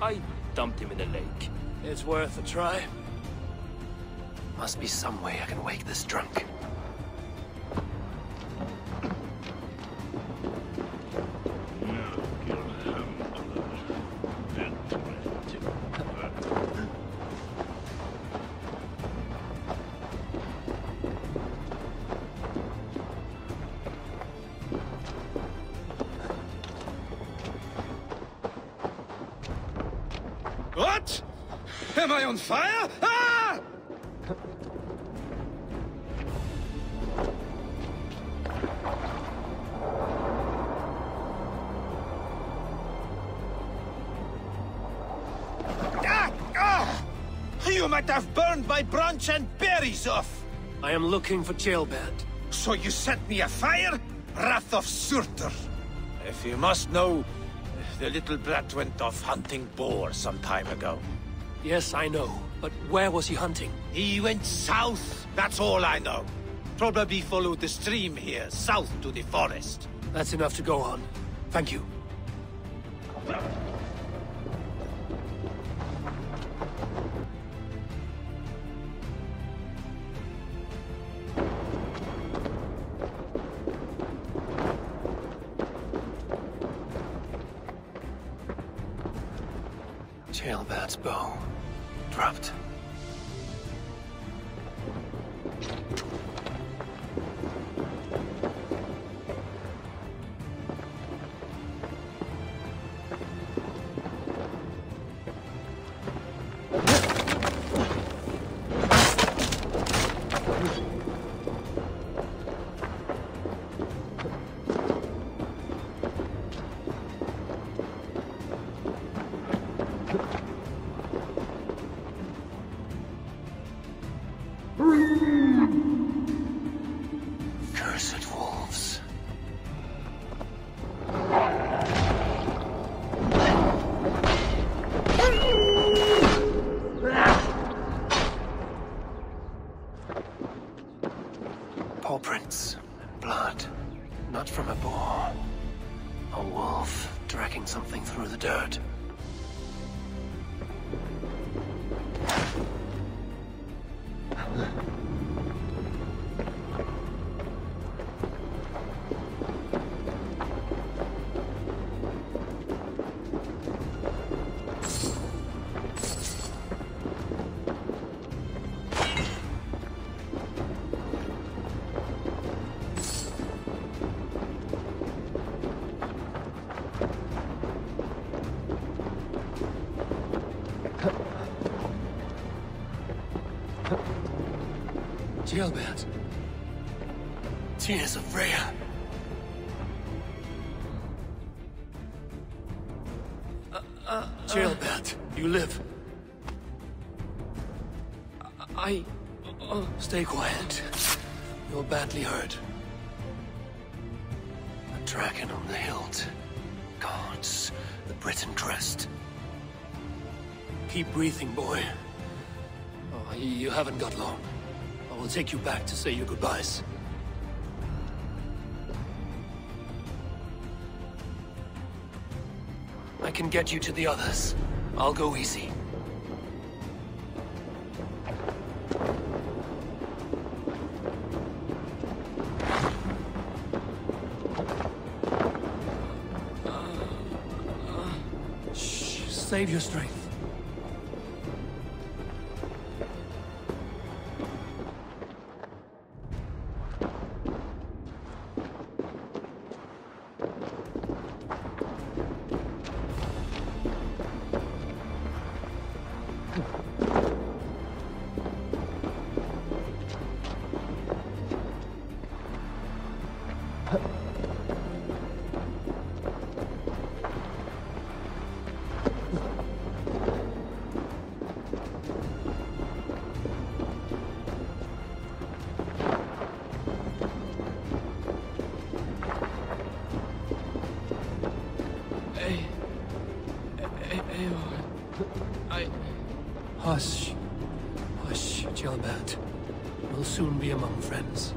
I dumped him in a lake. It's worth a try. Must be some way I can wake this drunk. What? Am I on fire? Ah! You might have burned my branch and berries off! I am looking for Jailbird. So you set me afire? Wrath of Surtur. If you must know, the little brat went off hunting boar some time ago. Yes, I know. But where was he hunting? He went south, that's all I know. Probably followed the stream here, south to the forest. That's enough to go on. Thank you. Jailbird's bow. Dropped. Cursed wolves. Paw prints and blood. Not from a boar. A wolf dragging something through the dirt. Jailbird. Tears of Freya. Jailbird, you live. Stay quiet. You're badly hurt. A dragon on the hilt. Gods, the Briton crest. Keep breathing, boy. Oh, you haven't got long. I will take you back to say your goodbyes. I can get you to the others. I'll go easy. Shh, save your strength. Hush. Hush, Jailbird. We'll soon be among friends.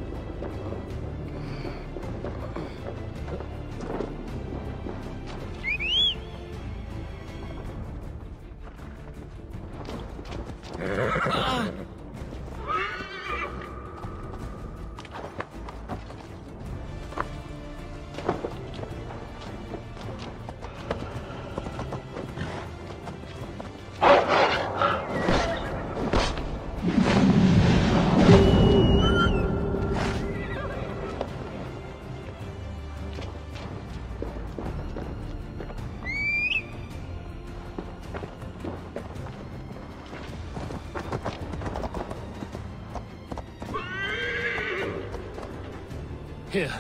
Here,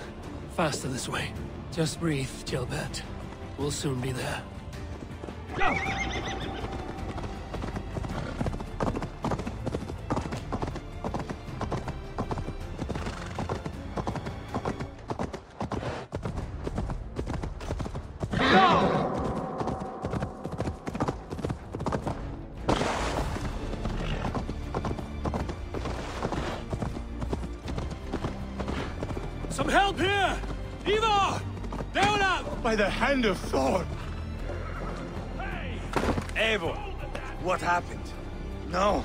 faster this way. Just breathe, Gilbert. We'll soon be there. Some help here! Ivar! Down up! By the hand of Thor! Eivor, what happened? No!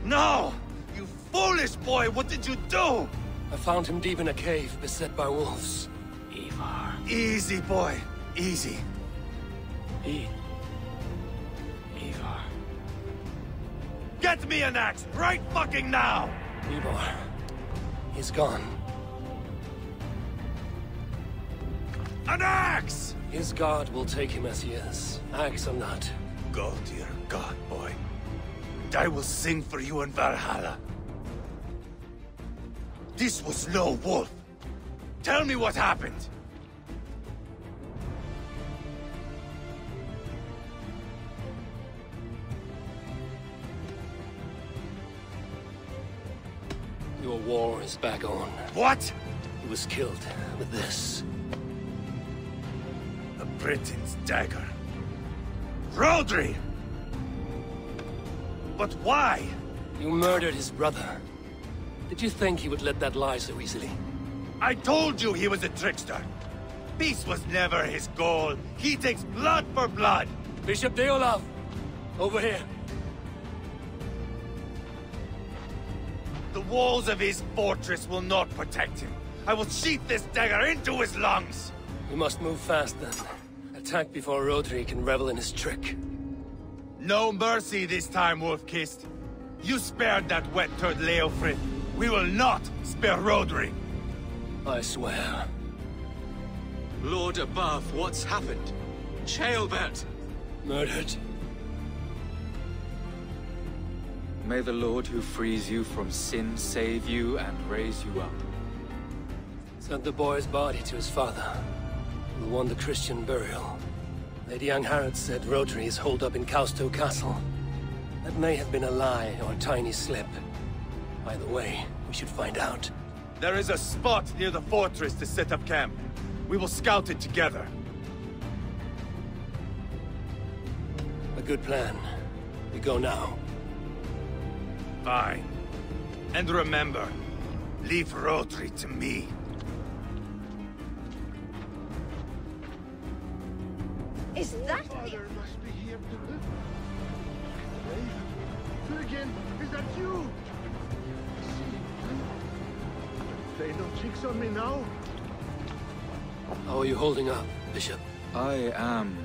No! You foolish boy, what did you do? I found him deep in a cave, beset by wolves. Ivar. Easy, boy. Easy. Ivar. Get me an axe, right fucking now! Ivar. He's gone. An axe! His god will take him as he is. Axe or not. Go to your god, boy. And I will sing for you in Valhalla. This was no wolf. Tell me what happened. Your war is back on. What? He was killed with this. The Britain's dagger. Rodri! But why? You murdered his brother. Did you think he would let that lie so easily? I told you he was a trickster. Peace was never his goal. He takes blood for blood. Bishop Deolav, over here. The walls of his fortress will not protect him. I will sheath this dagger into his lungs. We must move fast then. Attack before Rodri can revel in his trick. No mercy this time, Wolf-Kissed. You spared that wet turd Leofrid. We will not spare Rodri. I swear. Lord above, what's happened? Ceolbert! Murdered. May the Lord who frees you from sin save you and raise you up. Sent the boy's body to his father. Who won the Christian burial. Lady Angharad said Rodri is holed up in Causto Castle. That may have been a lie or a tiny slip. Either way, we should find out. There is a spot near the fortress to set up camp. We will scout it together. A good plan. We go now. Fine. And remember, leave Rodri to me. Is that Father must be here to live. Again, is that you? Play no tricks on me now. How are you holding up, Bishop? I am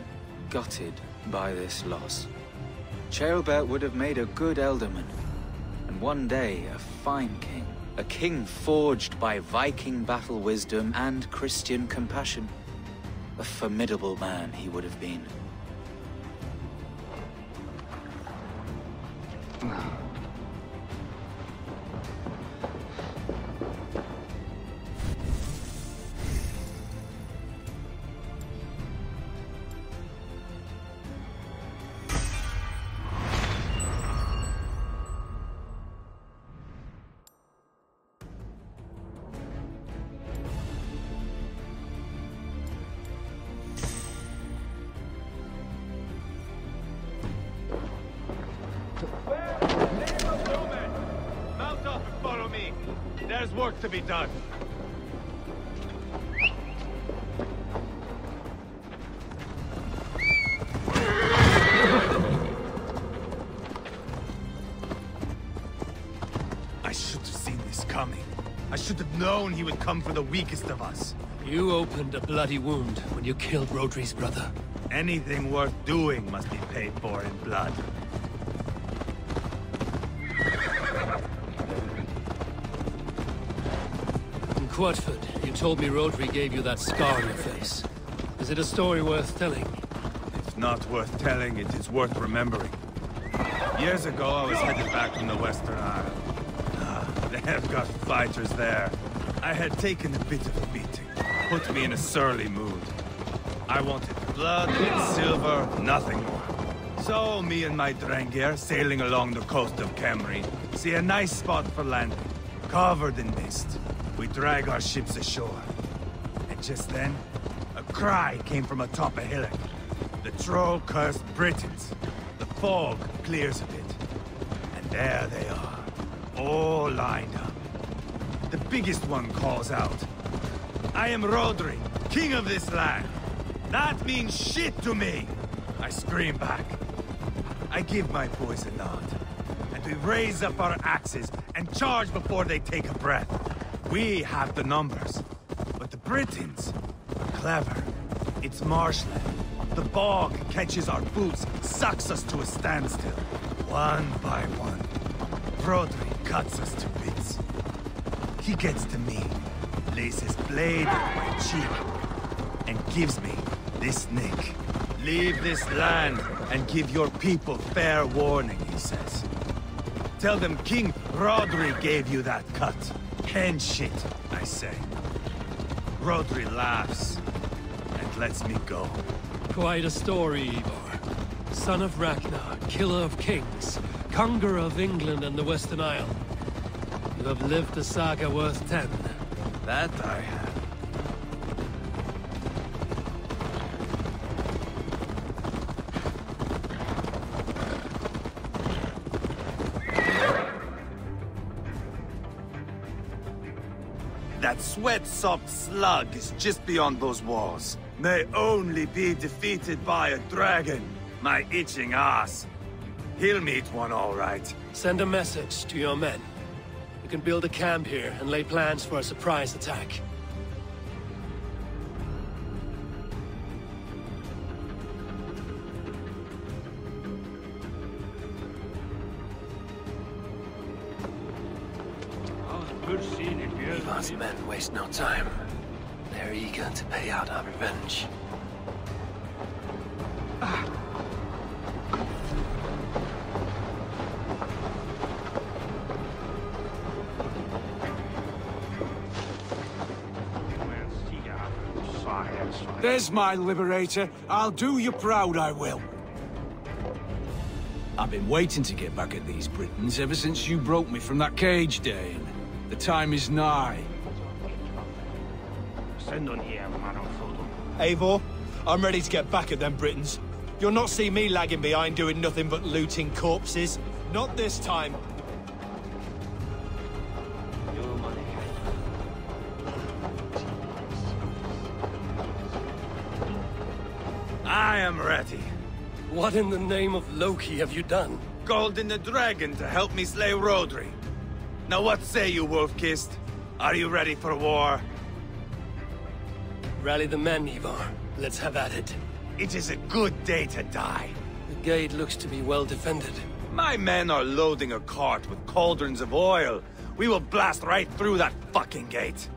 gutted by this loss. Ceolbert would have made a good ealdorman, and one day a fine king. A king forged by Viking battle wisdom and Christian compassion. A formidable man he would have been. Mount up and follow me. There's work to be done. I should have seen this coming. I should have known he would come for the weakest of us. You opened a bloody wound when you killed Rodri's brother. Anything worth doing must be paid for in blood. In Quadford, you told me Rodri gave you that scar on your face. Is it a story worth telling? If not worth telling, it is worth remembering. Years ago, I was headed back from the Western Isle. They have got fighters there. I had taken a bit of a beating. Put me in a surly mood. I wanted blood and silver, nothing more. So, me and my Drengir, sailing along the coast of Kemri, see a nice spot for landing, covered in mist. We drag our ships ashore. And just then, a cry came from atop a hillock. The troll-cursed Britons. The fog clears a bit. And there they are, all lined up. The biggest one calls out, "I am Rodri, king of this land. That means shit to me!" I scream back. I give my boys a nod, and we raise up our axes and charge before they take a breath. We have the numbers, but the Britons are clever. It's marshland. The bog catches our boots, sucks us to a standstill. One by one, Rodri cuts us to bits. He gets to me, lays his blade at my cheek, and gives me this nick. "Leave this land and give your people fair warning," he says. "Tell them King Rodri gave you that cut." "Hen shit," I say. Rodri laughs and lets me go. Quite a story, Ivar. Son of Ragnar, killer of kings, conqueror of England and the Western Isle. You have lived a saga worth 10. That I have. That sweat-sopped slug is just beyond those walls. May only be defeated by a dragon. My itching ass. He'll meet one all right. Send a message to your men. You can build a camp here and lay plans for a surprise attack. Ivar's men waste no time. They're eager to pay out our revenge. There's my liberator. I'll do you proud, I will. I've been waiting to get back at these Britons ever since you broke me from that cage, Dane. The time is nigh. Eivor, I'm ready to get back at them Britons. You'll not see me lagging behind doing nothing but looting corpses. Not this time. I am ready. What in the name of Loki have you done? Called in the dragon to help me slay Rodri. Now what say you, Wolf-Kissed? Are you ready for war? Rally the men, Ivar. Let's have at it. It is a good day to die. The gate looks to be well defended. My men are loading a cart with cauldrons of oil. We will blast right through that fucking gate.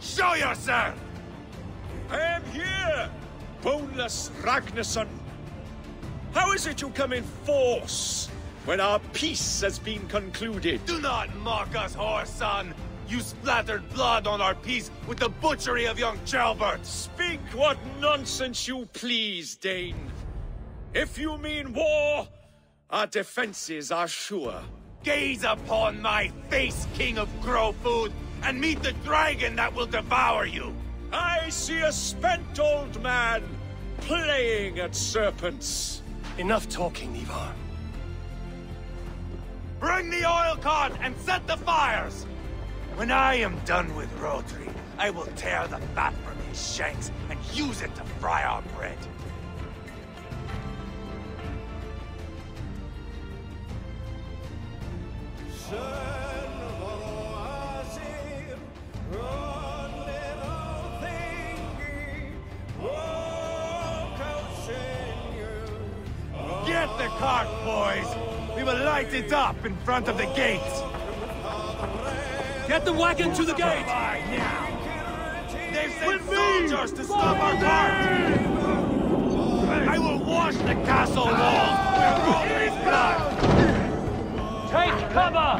Show yourself! I am here, boneless Ragnarsson. How is it you come in force when our peace has been concluded? Do not mock us, whoreson! You splattered blood on our peace with the butchery of young Chalbert! Speak what nonsense you please, Dane. If you mean war, our defenses are sure. Gaze upon my face, King of Growfood, and meet the dragon that will devour you! I see a spent old man playing at serpents. Enough talking, Ivar. Bring the oil cart and set the fires! When I am done with Rodri, I will tear the fat from his shanks and use it to fry our bread. boys! We will light it up in front of the gate! Get the wagon to the gate! They've sent soldiers to stop our cart! I will wash the castle walls with Rotary's blood! Take cover!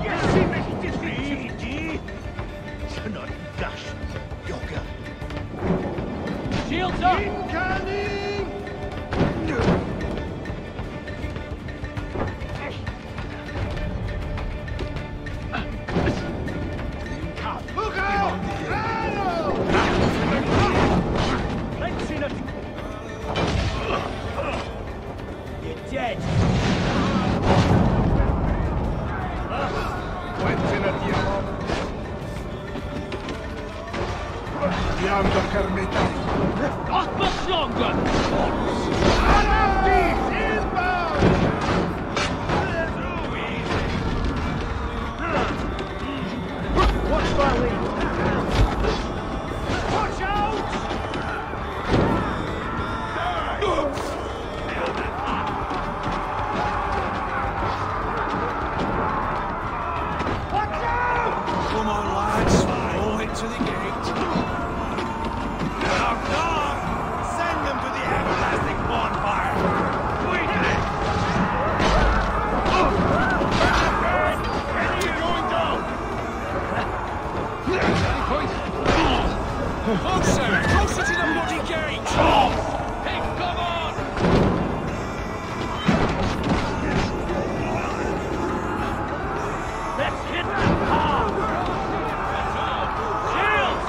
Shields up! Look out! Let's see it! You're dead! Attenzione! Watch my lead! Watch out! Watch out! Come on, lads. All into the gate. Knock, knock! Send them to the everlasting bonfire! Quickly! When are you going down? Closer! Closer to the bloody gate! Hey, come on! Let's hit them hard! Shields!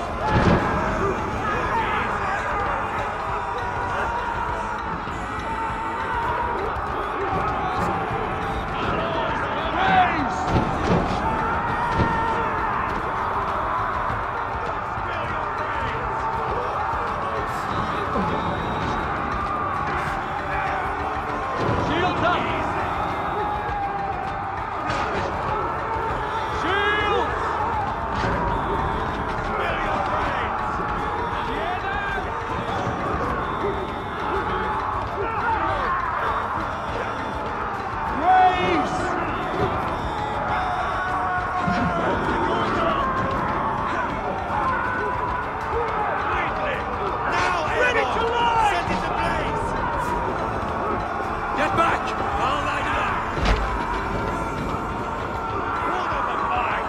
Shields up! Shields! Graves! Ready to light! Set it ablaze! Get back! I'll light it up! Hold up a fight!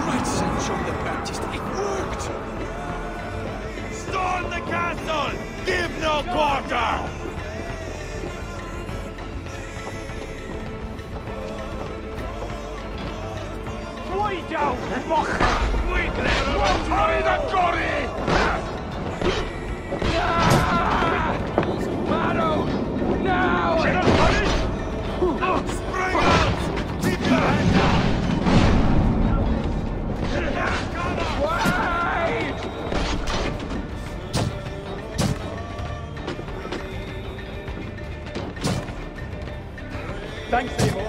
Right, St. John the Baptist, it worked! Storm the castle! Give no quarter! Fly down, fuck! Quickly! Hurry the gory! Barrows! Now! Spring out! Keep your head down! Wide! Thanks, Eivor.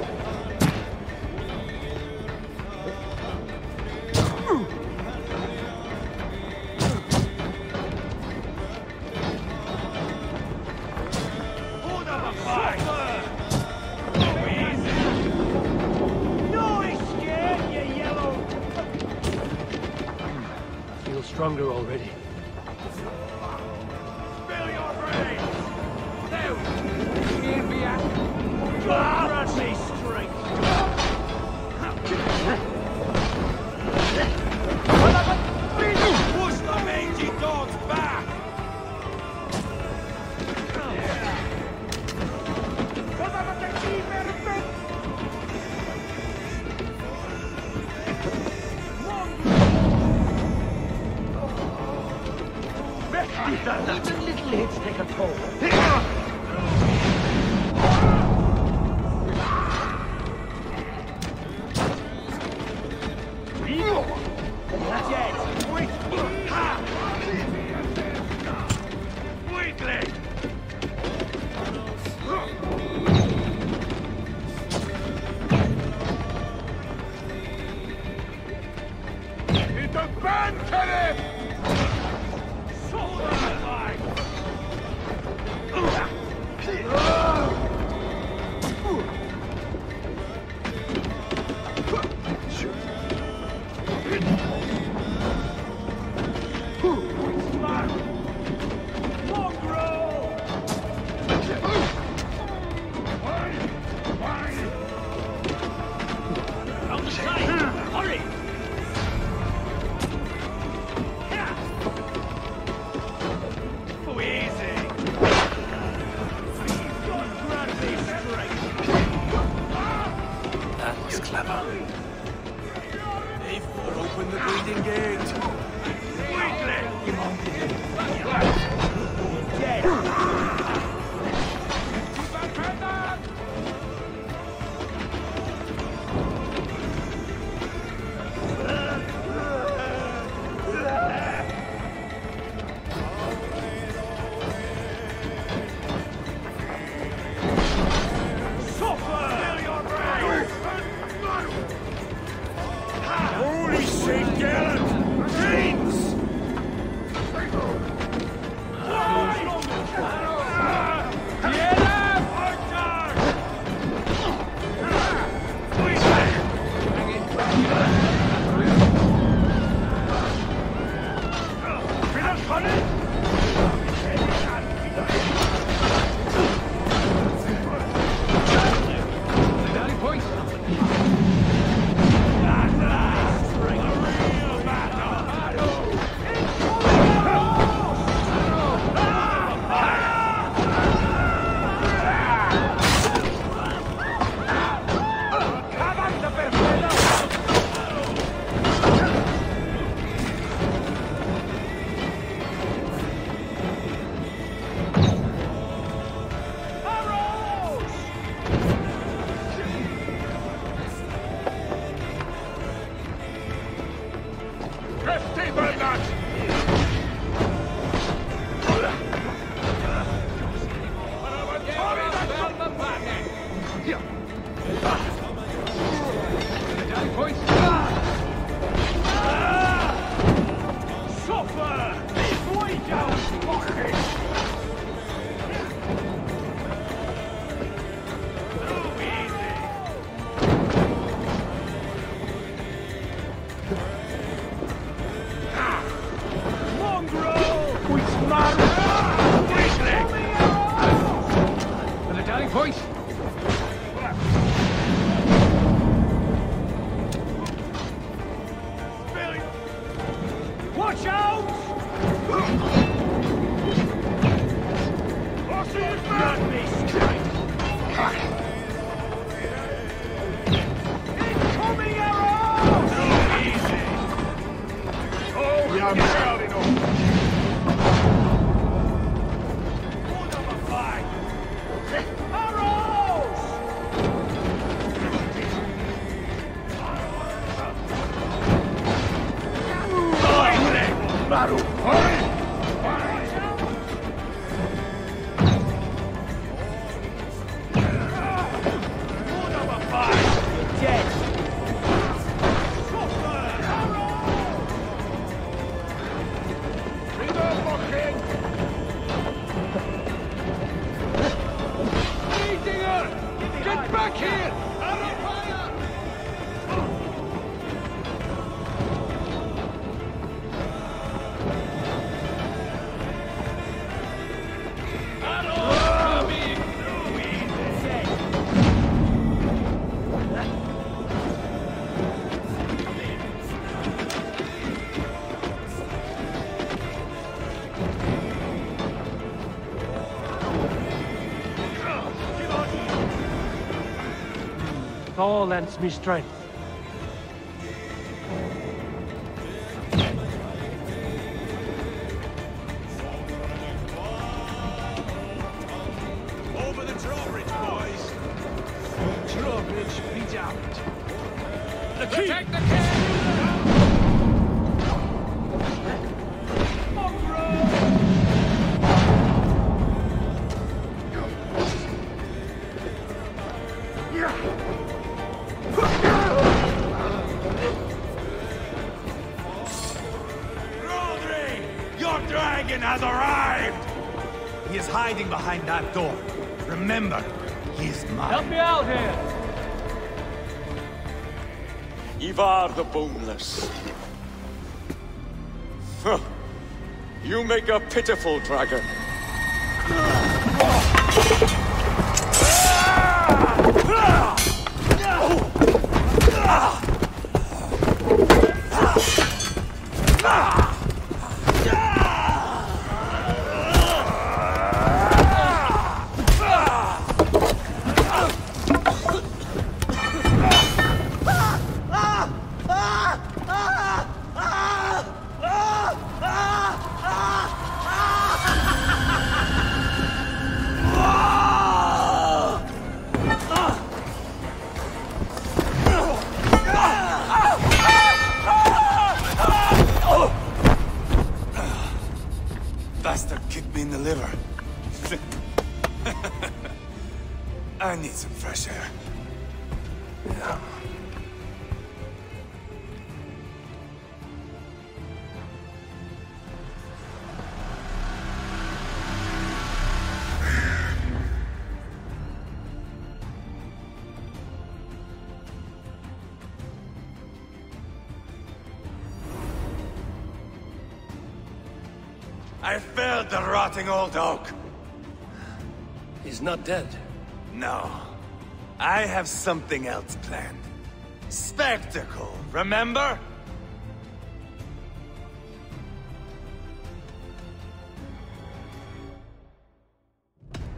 Hold up a fight! Easy! No escape, you yellow! Feel stronger already. Spill your brains! Now! Here we are! Grant me strength! Push the mangy dogs back! Even little hits take a toll. Dead. Quickly! to burn to him! Hurry! That was clever. Eivor, open the bleeding gate. Holy St. Gallant! James! Watch out! Incoming arrows! Easy! Oh, we are proud enough! Maru! Get back here! Thor lends me strength. Over the drawbridge, boys! Drawbridge be damned! Protect the king! dragon has arrived! He is hiding behind that door. Remember, he is mine. Help me out here! Ivar the Boneless. Huh. You make a pitiful dragon. Bastard kicked me in the liver. I need some fresh air. Yeah. I felled the rotting old oak. He's not dead. No. I have something else planned. Spectacle, remember?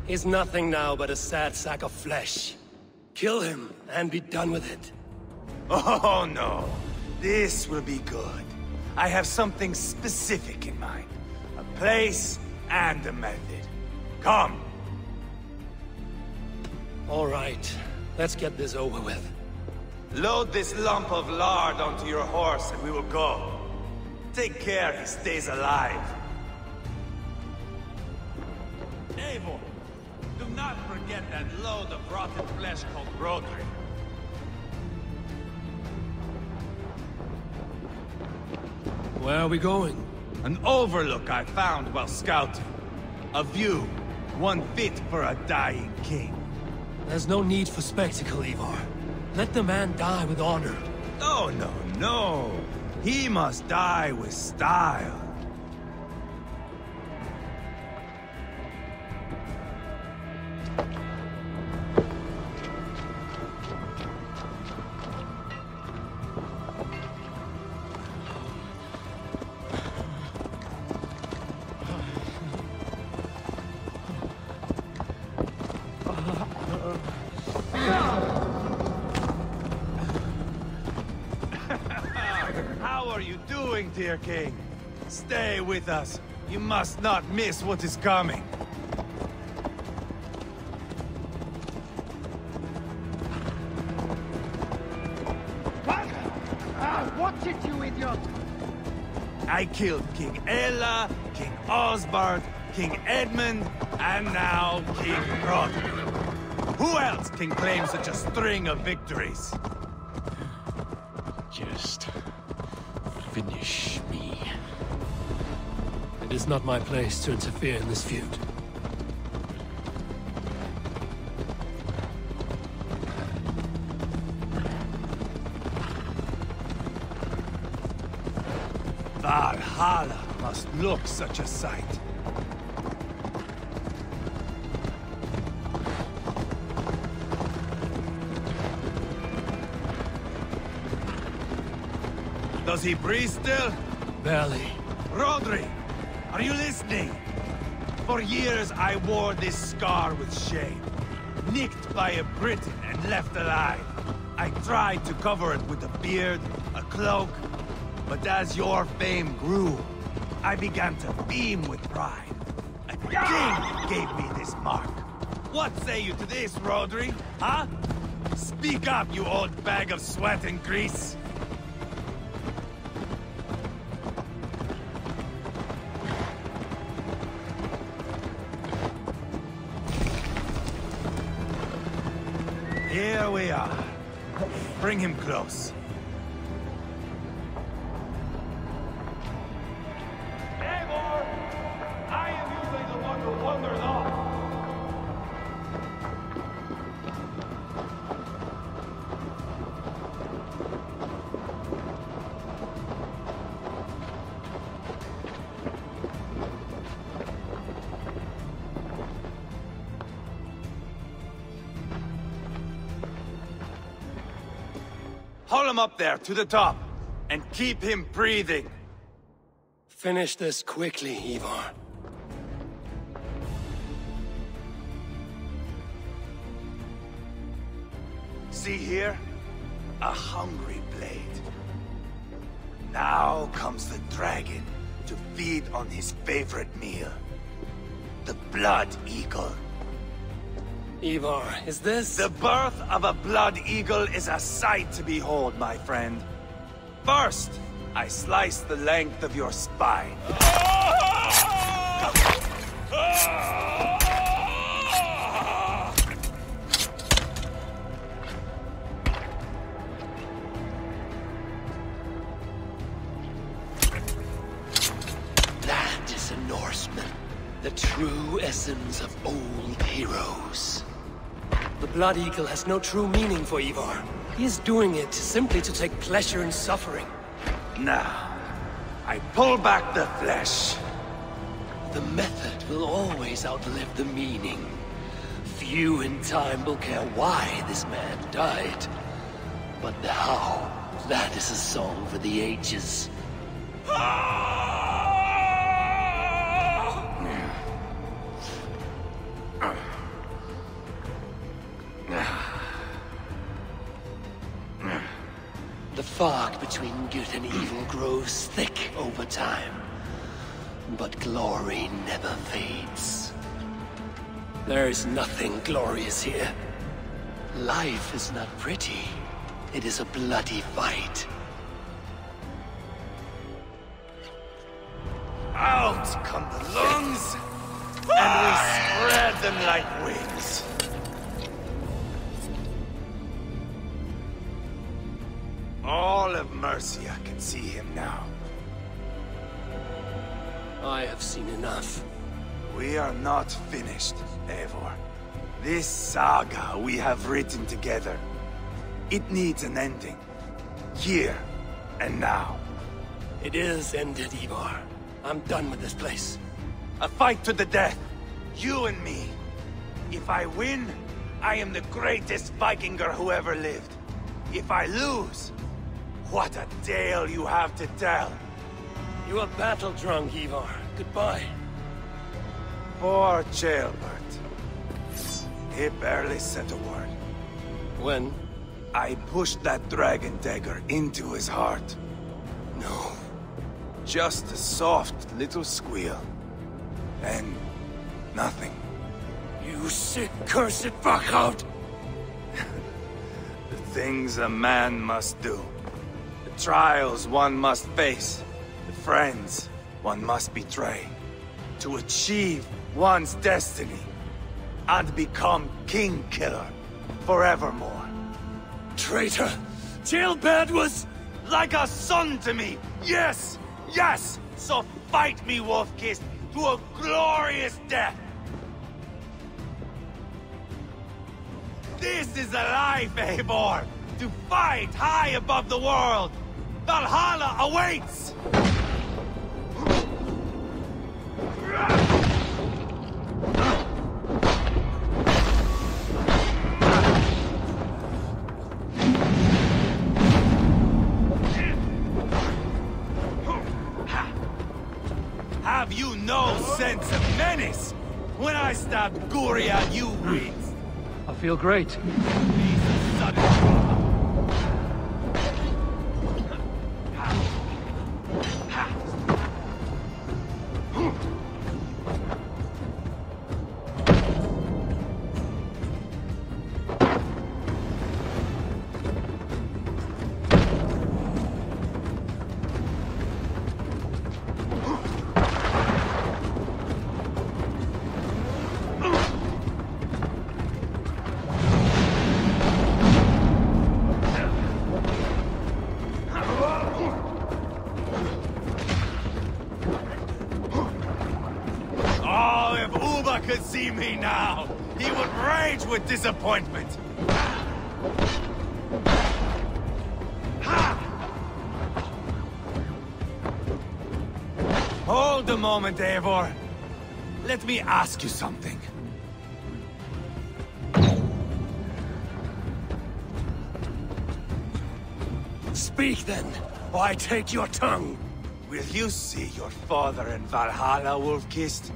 He's nothing now but a sad sack of flesh. Kill him and be done with it. Oh no. This will be good. I have something specific in mind. A place and a method. Come. All right. Let's get this over with. Load this lump of lard onto your horse and we will go. Take care he stays alive. Eivor, do not forget that load of rotten flesh called Rodri. Where are we going? An overlook I found while scouting. A view, one fit for a dying king. There's no need for spectacle, Ivar. Let the man die with honor. Oh, no, no. He must die with style. How are you doing, dear king? Stay with us. You must not miss what is coming. Watch it, you idiot! I killed King Ella, King Osbert, King Edmund, and now King Rodri. Who else can claim such a string of victories? Just finish me. It is not my place to interfere in this feud. Valhalla must look such a sight. Does he breathe still? Barely. Rodri, are you listening? For years I wore this scar with shame. Nicked by a Briton and left alive. I tried to cover it with a beard, a cloak, but as your fame grew, I began to beam with pride. A king gave me this mark. What say you to this, Rodri? Huh? Speak up, you old bag of sweat and grease. Here we are. Bring him close. Eivor! Haul him up there, to the top, and keep him breathing. Finish this quickly, Ivar. See here? A hungry blade. Now comes the dragon to feed on his favorite meal. The Blood Eagle. Ivar, is this? The birth of a Blood Eagle is a sight to behold, my friend. First, I slice the length of your spine. That is a Norseman. The true essence of old heroes. The Blood Eagle has no true meaning for Ivar. He is doing it simply to take pleasure in suffering. Now, I pull back the flesh. The method will always outlive the meaning. Few in time will care why this man died. But the how, that is a song for the ages. The fog between good and evil grows thick over time. But glory never fades. There is nothing glorious here. Life is not pretty. It is a bloody fight. Out come the lungs, and we spread them like wings. All of Mercia can see him now. I have seen enough. We are not finished, Eivor. This saga we have written together, it needs an ending. Here and now. It is ended, Ivar. I'm done with this place. A fight to the death. You and me. If I win, I am the greatest Vikinger who ever lived. If I lose, what a tale you have to tell. You are battle-drunk, Ivar. Goodbye. Poor Ceolbert. He barely said a word. When? I pushed that dragon dagger into his heart. No. Just a soft little squeal. And nothing. You sick, cursed fuck-out! The things a man must do. The trials one must face. The friends one must betray. To achieve one's destiny. And become king killer forevermore. Traitor! Ceolbert was... like a son to me! Yes! Yes! So fight me, Wolf-Kissed, to a glorious death! This is a life, Eivor! To fight high above the world! Valhalla awaits! Have you no sense of menace? When I stabbed Guria, you winced. I feel great. Could see me now, he would rage with disappointment. Hold a moment, Eivor. Let me ask you something. Speak then, or I take your tongue. Will you see your father in Valhalla, Wolf-Kissed?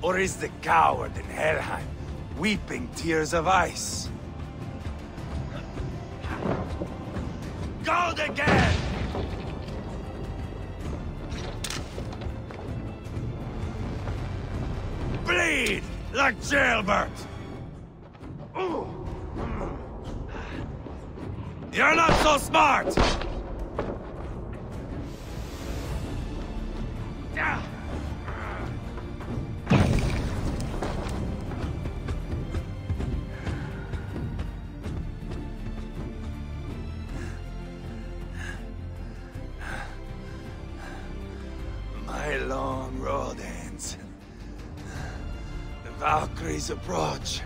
Or is the coward in Helheim weeping tears of ice? Gold again! Bleed like jailbird! You're not so smart! My long road ends. The Valkyries approach.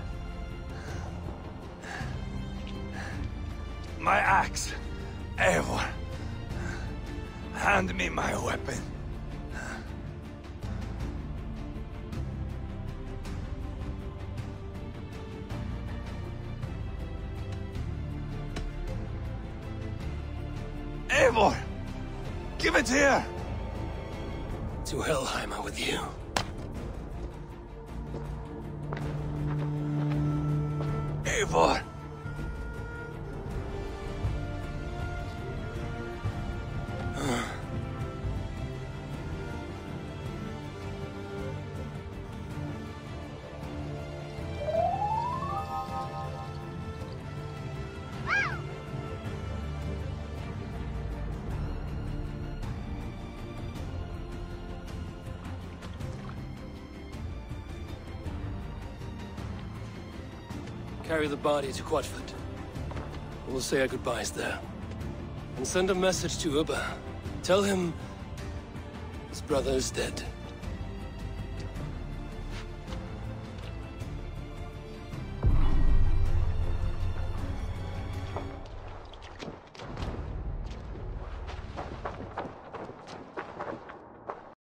My axe, Eivor. Hand me my weapon. Eivor! Give it here! To Helheim with you. Eivor! Carry the body to Quatford. We'll say our goodbyes there. And send a message to Ubba. Tell him his brother is dead.